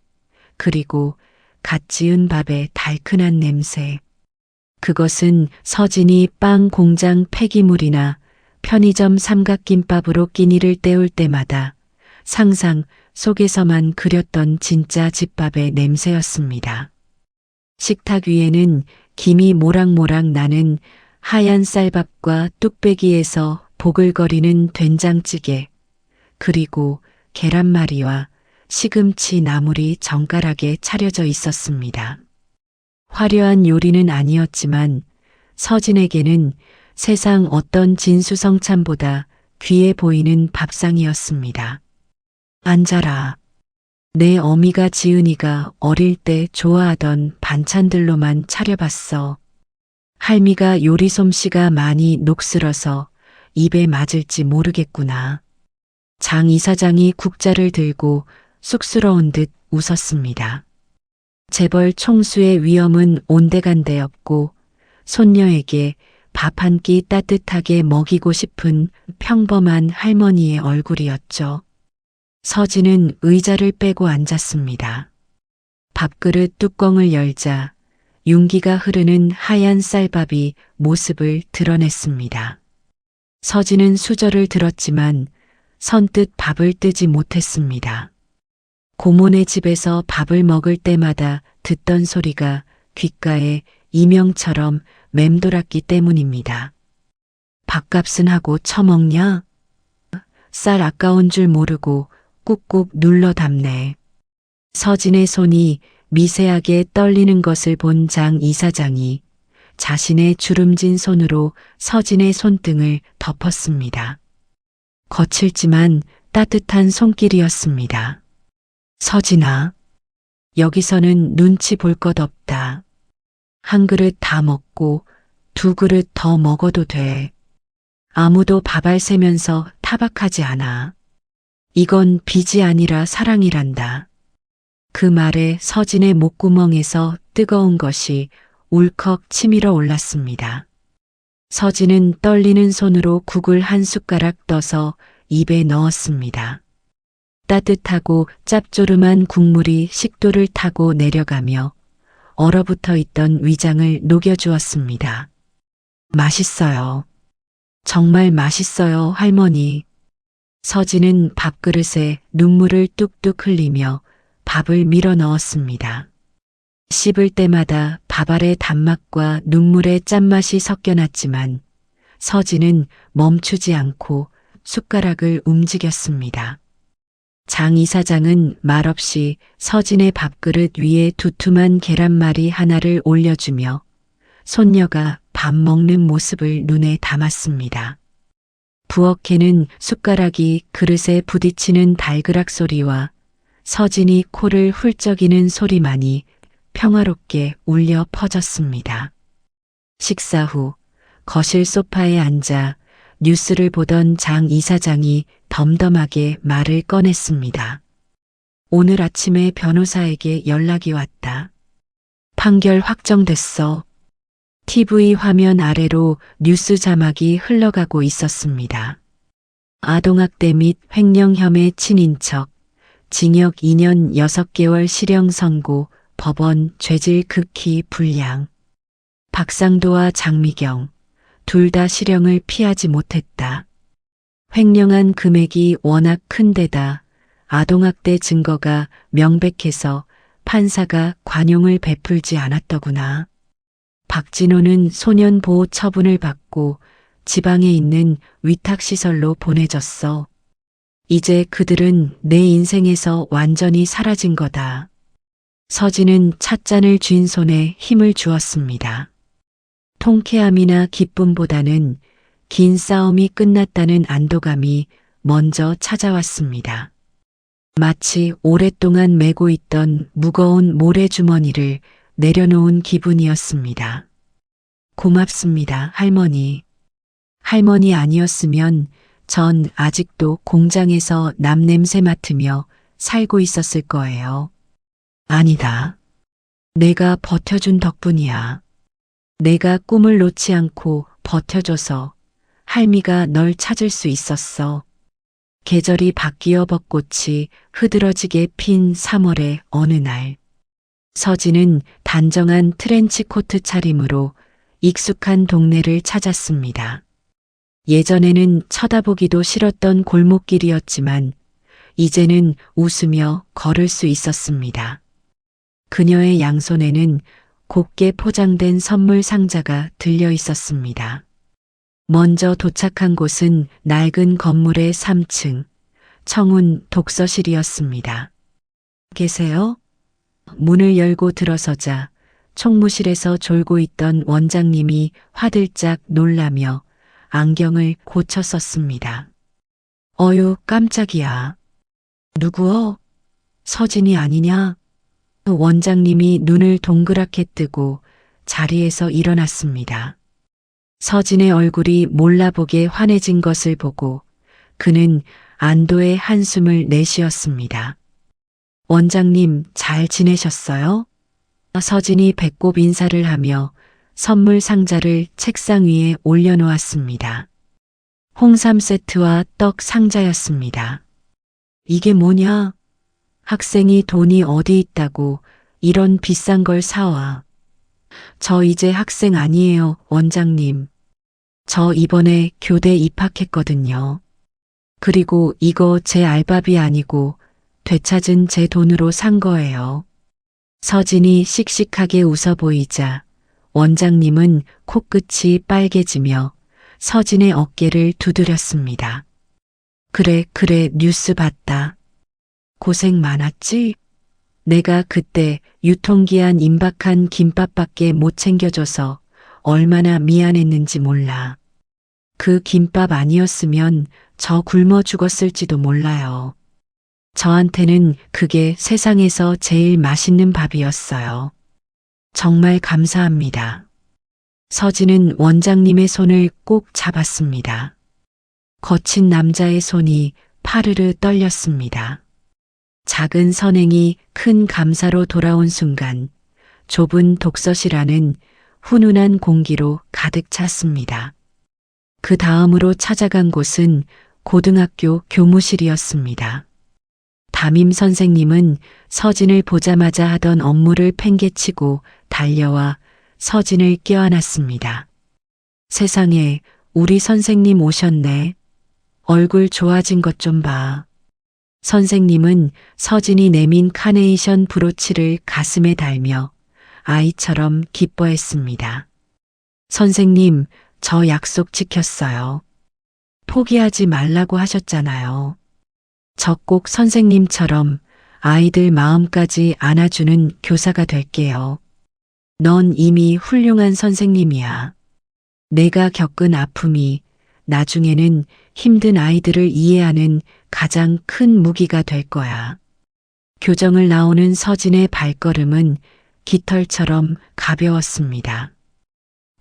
그리고 갓 지은 밥의 달큰한 냄새. 그것은 서진이 빵 공장 폐기물이나 편의점 삼각김밥으로 끼니를 때울 때마다 상상 속에서만 그렸던 진짜 집밥의 냄새였습니다. 식탁 위에는 김이 모락모락 나는 하얀 쌀밥과 뚝배기에서 보글거리는 된장찌개, 그리고 계란말이와 시금치 나물이 정갈하게 차려져 있었습니다. 화려한 요리는 아니었지만 서진에게는 세상 어떤 진수성찬보다 귀해 보이는 밥상이었습니다. 앉아라. 내 어미가 지은이가 어릴 때 좋아하던 반찬들로만 차려봤어. 할미가 요리 솜씨가 많이 녹슬어서 입에 맞을지 모르겠구나. 장 이사장이 국자를 들고 쑥스러운 듯 웃었습니다. 재벌 총수의 위엄은 온데간데였고 손녀에게 밥 한 끼 따뜻하게 먹이고 싶은 평범한 할머니의 얼굴이었죠. 서진은 의자를 빼고 앉았습니다. 밥그릇 뚜껑을 열자 윤기가 흐르는 하얀 쌀밥이 모습을 드러냈습니다. 서진은 수저를 들었지만 선뜻 밥을 뜨지 못했습니다. 고모네 집에서 밥을 먹을 때마다 듣던 소리가 귓가에 이명처럼 맴돌았기 때문입니다. 밥값은 하고 처먹냐? 쌀 아까운 줄 모르고 꾹꾹 눌러 담네. 서진의 손이 미세하게 떨리는 것을 본 장 이사장이 자신의 주름진 손으로 서진의 손등을 덮었습니다. 거칠지만 따뜻한 손길이었습니다. 서진아, 여기서는 눈치 볼 것 없다. 한 그릇 다 먹고 두 그릇 더 먹어도 돼. 아무도 밥알 새면서 타박하지 않아. 이건 빚이 아니라 사랑이란다. 그 말에 서진의 목구멍에서 뜨거운 것이 울컥 치밀어 올랐습니다. 서진은 떨리는 손으로 국을 한 숟가락 떠서 입에 넣었습니다. 따뜻하고 짭조름한 국물이 식도를 타고 내려가며 얼어붙어 있던 위장을 녹여주었습니다. 맛있어요. 정말 맛있어요, 할머니. 서진은 밥그릇에 눈물을 뚝뚝 흘리며 밥을 밀어 넣었습니다. 씹을 때마다 밥알의 단맛과 눈물의 짠맛이 섞여났지만 서진은 멈추지 않고 숟가락을 움직였습니다. 장 이사장은 말없이 서진의 밥그릇 위에 두툼한 계란말이 하나를 올려주며 손녀가 밥 먹는 모습을 눈에 담았습니다. 부엌에는 숟가락이 그릇에 부딪히는 달그락 소리와 서진이 코를 훌쩍이는 소리만이 평화롭게 울려 퍼졌습니다. 식사 후 거실 소파에 앉아 뉴스를 보던 장 이사장이 덤덤하게 말을 꺼냈습니다. 오늘 아침에 변호사에게 연락이 왔다. 판결 확정됐어. TV 화면 아래로 뉴스 자막이 흘러가고 있었습니다. 아동학대 및 횡령 혐의 친인척, 징역 2년 6개월 실형 선고, 법원 죄질 극히 불량. 박상도와 장미경, 둘 다 실형을 피하지 못했다. 횡령한 금액이 워낙 큰 데다 아동학대 증거가 명백해서 판사가 관용을 베풀지 않았더구나. 박진호는 소년보호 처분을 받고 지방에 있는 위탁시설로 보내졌어. 이제 그들은 내 인생에서 완전히 사라진 거다. 서진은 찻잔을 쥔 손에 힘을 주었습니다. 통쾌함이나 기쁨보다는 긴 싸움이 끝났다는 안도감이 먼저 찾아왔습니다. 마치 오랫동안 메고 있던 무거운 모래주머니를 내려놓은 기분이었습니다. 고맙습니다, 할머니. 할머니 아니었으면 전 아직도 공장에서 남 냄새 맡으며 살고 있었을 거예요. 아니다. 내가 버텨준 덕분이야. 내가 꿈을 놓지 않고 버텨줘서 할미가 널 찾을 수 있었어. 계절이 바뀌어 벚꽃이 흐드러지게 핀 3월의 어느 날. 서진은 단정한 트렌치 코트 차림으로 익숙한 동네를 찾았습니다. 예전에는 쳐다보기도 싫었던 골목길이었지만 이제는 웃으며 걸을 수 있었습니다. 그녀의 양손에는 곱게 포장된 선물 상자가 들려 있었습니다. 먼저 도착한 곳은 낡은 건물의 3층, 청운 독서실이었습니다. 계세요? 문을 열고 들어서자 총무실에서 졸고 있던 원장님이 화들짝 놀라며 안경을 고쳐 썼습니다. 어휴, 깜짝이야. 누구어? 서진이 아니냐? 원장님이 눈을 동그랗게 뜨고 자리에서 일어났습니다. 서진의 얼굴이 몰라보게 환해진 것을 보고 그는 안도의 한숨을 내쉬었습니다. 원장님, 잘 지내셨어요? 서진이 배꼽 인사를 하며 선물 상자를 책상 위에 올려놓았습니다. 홍삼 세트와 떡 상자였습니다. 이게 뭐냐? 학생이 돈이 어디 있다고 이런 비싼 걸 사와. 저 이제 학생 아니에요, 원장님. 저 이번에 교대 입학했거든요. 그리고 이거 제 알바비 아니고 되찾은 제 돈으로 산 거예요. 서진이 씩씩하게 웃어 보이자 원장님은 코끝이 빨개지며 서진의 어깨를 두드렸습니다. 그래, 뉴스 봤다. 고생 많았지? 내가 그때 유통기한 임박한 김밥밖에 못 챙겨줘서 얼마나 미안했는지 몰라. 그 김밥 아니었으면 저 굶어 죽었을지도 몰라요. 저한테는 그게 세상에서 제일 맛있는 밥이었어요. 정말 감사합니다. 서진은 원장님의 손을 꼭 잡았습니다. 거친 남자의 손이 파르르 떨렸습니다. 작은 선행이 큰 감사로 돌아온 순간 좁은 독서실 안은 훈훈한 공기로 가득 찼습니다. 그 다음으로 찾아간 곳은 고등학교 교무실이었습니다. 담임 선생님은 서진을 보자마자 하던 업무를 팽개치고 달려와 서진을 껴안았습니다. 세상에, 우리 선생님 오셨네. 얼굴 좋아진 것 좀 봐. 선생님은 서진이 내민 카네이션 브로치를 가슴에 달며 아이처럼 기뻐했습니다. 선생님, 저 약속 지켰어요. 포기하지 말라고 하셨잖아요. 저 꼭 선생님처럼 아이들 마음까지 안아주는 교사가 될게요. 넌 이미 훌륭한 선생님이야. 내가 겪은 아픔이 나중에는 힘든 아이들을 이해하는 가장 큰 무기가 될 거야. 교정을 나오는 서진의 발걸음은 깃털처럼 가벼웠습니다.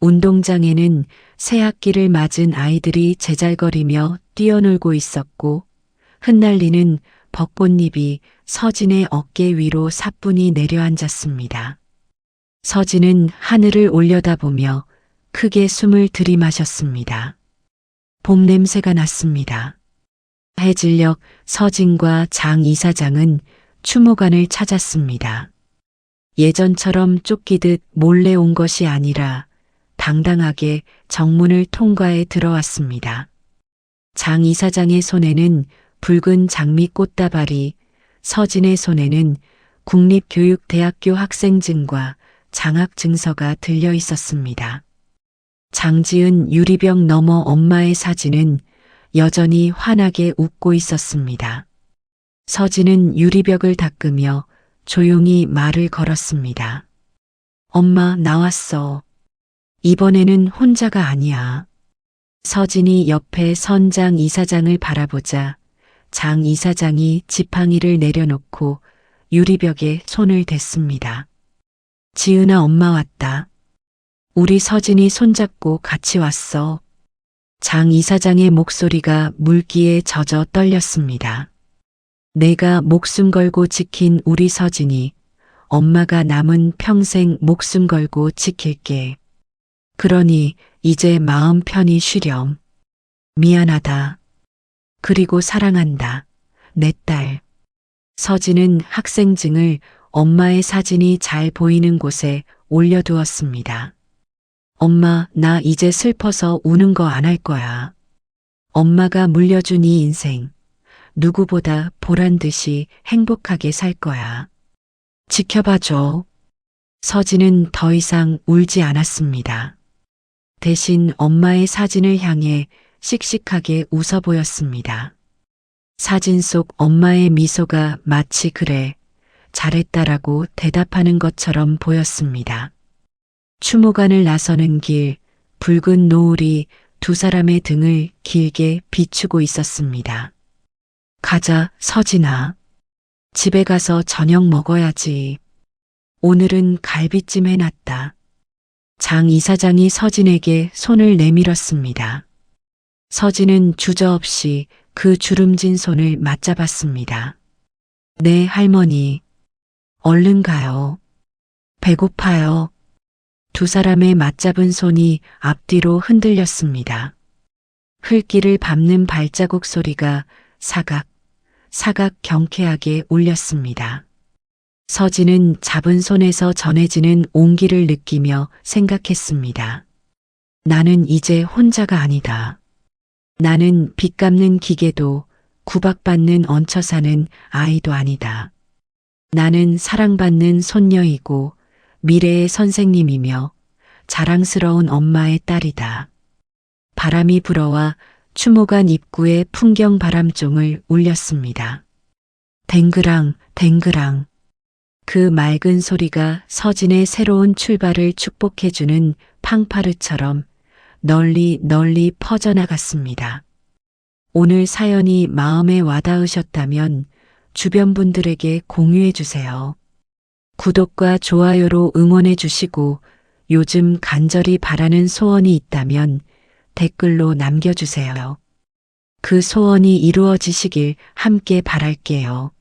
운동장에는 새 학기를 맞은 아이들이 제잘거리며 뛰어놀고 있었고 흩날리는 벚꽃잎이 서진의 어깨 위로 사뿐히 내려앉았습니다. 서진은 하늘을 올려다보며 크게 숨을 들이마셨습니다. 봄 냄새가 났습니다. 해질녘 서진과 장 이사장은 추모관을 찾았습니다. 예전처럼 쫓기듯 몰래 온 것이 아니라 당당하게 정문을 통과해 들어왔습니다. 장 이사장의 손에는 붉은 장미 꽃다발이, 서진의 손에는 국립교육대학교 학생증과 장학증서가 들려 있었습니다. 장지은 유리병 너머 엄마의 사진은 여전히 환하게 웃고 있었습니다. 서진은 유리벽을 닦으며 조용히 말을 걸었습니다. 엄마, 나왔어. 이번에는 혼자가 아니야. 서진이 옆에 선 장 이사장을 바라보자 장 이사장이 지팡이를 내려놓고 유리벽에 손을 댔습니다. 지은아, 엄마 왔다. 우리 서진이 손잡고 같이 왔어. 장 이사장의 목소리가 물기에 젖어 떨렸습니다. 내가 목숨 걸고 지킨 우리 서진이 엄마가 남은 평생 목숨 걸고 지킬게. 그러니 이제 마음 편히 쉬렴. 미안하다. 그리고 사랑한다. 내 딸. 서진은 학생증을 엄마의 사진이 잘 보이는 곳에 올려두었습니다. 엄마, 나 이제 슬퍼서 우는 거 안 할 거야. 엄마가 물려준 이 인생, 누구보다 보란 듯이 행복하게 살 거야. 지켜봐줘. 서진은 더 이상 울지 않았습니다. 대신 엄마의 사진을 향해 씩씩하게 웃어 보였습니다. 사진 속 엄마의 미소가 마치 그래, 잘했다라고 대답하는 것처럼 보였습니다. 추모관을 나서는 길, 붉은 노을이 두 사람의 등을 길게 비추고 있었습니다. 가자, 서진아. 집에 가서 저녁 먹어야지. 오늘은 갈비찜 해놨다. 장 이사장이 서진에게 손을 내밀었습니다. 서진은 주저없이 그 주름진 손을 맞잡았습니다. 네, 할머니. 얼른 가요. 배고파요. 두 사람의 맞잡은 손이 앞뒤로 흔들렸습니다. 흙길을 밟는 발자국 소리가 사각, 사각 경쾌하게 울렸습니다. 서진은 잡은 손에서 전해지는 온기를 느끼며 생각했습니다. 나는 이제 혼자가 아니다. 나는 빚 갚는 기계도 구박받는 얹혀 사는 아이도 아니다. 나는 사랑받는 손녀이고 미래의 선생님이며 자랑스러운 엄마의 딸이다. 바람이 불어와 추모관 입구에 풍경 바람종을 울렸습니다. 댕그랑 댕그랑 그 맑은 소리가 서진의 새로운 출발을 축복해주는 팡파르처럼 널리 널리 퍼져나갔습니다. 오늘 사연이 마음에 와닿으셨다면 주변 분들에게 공유해 주세요. 구독과 좋아요로 응원해 주시고 요즘 간절히 바라는 소원이 있다면 댓글로 남겨주세요. 그 소원이 이루어지시길 함께 바랄게요.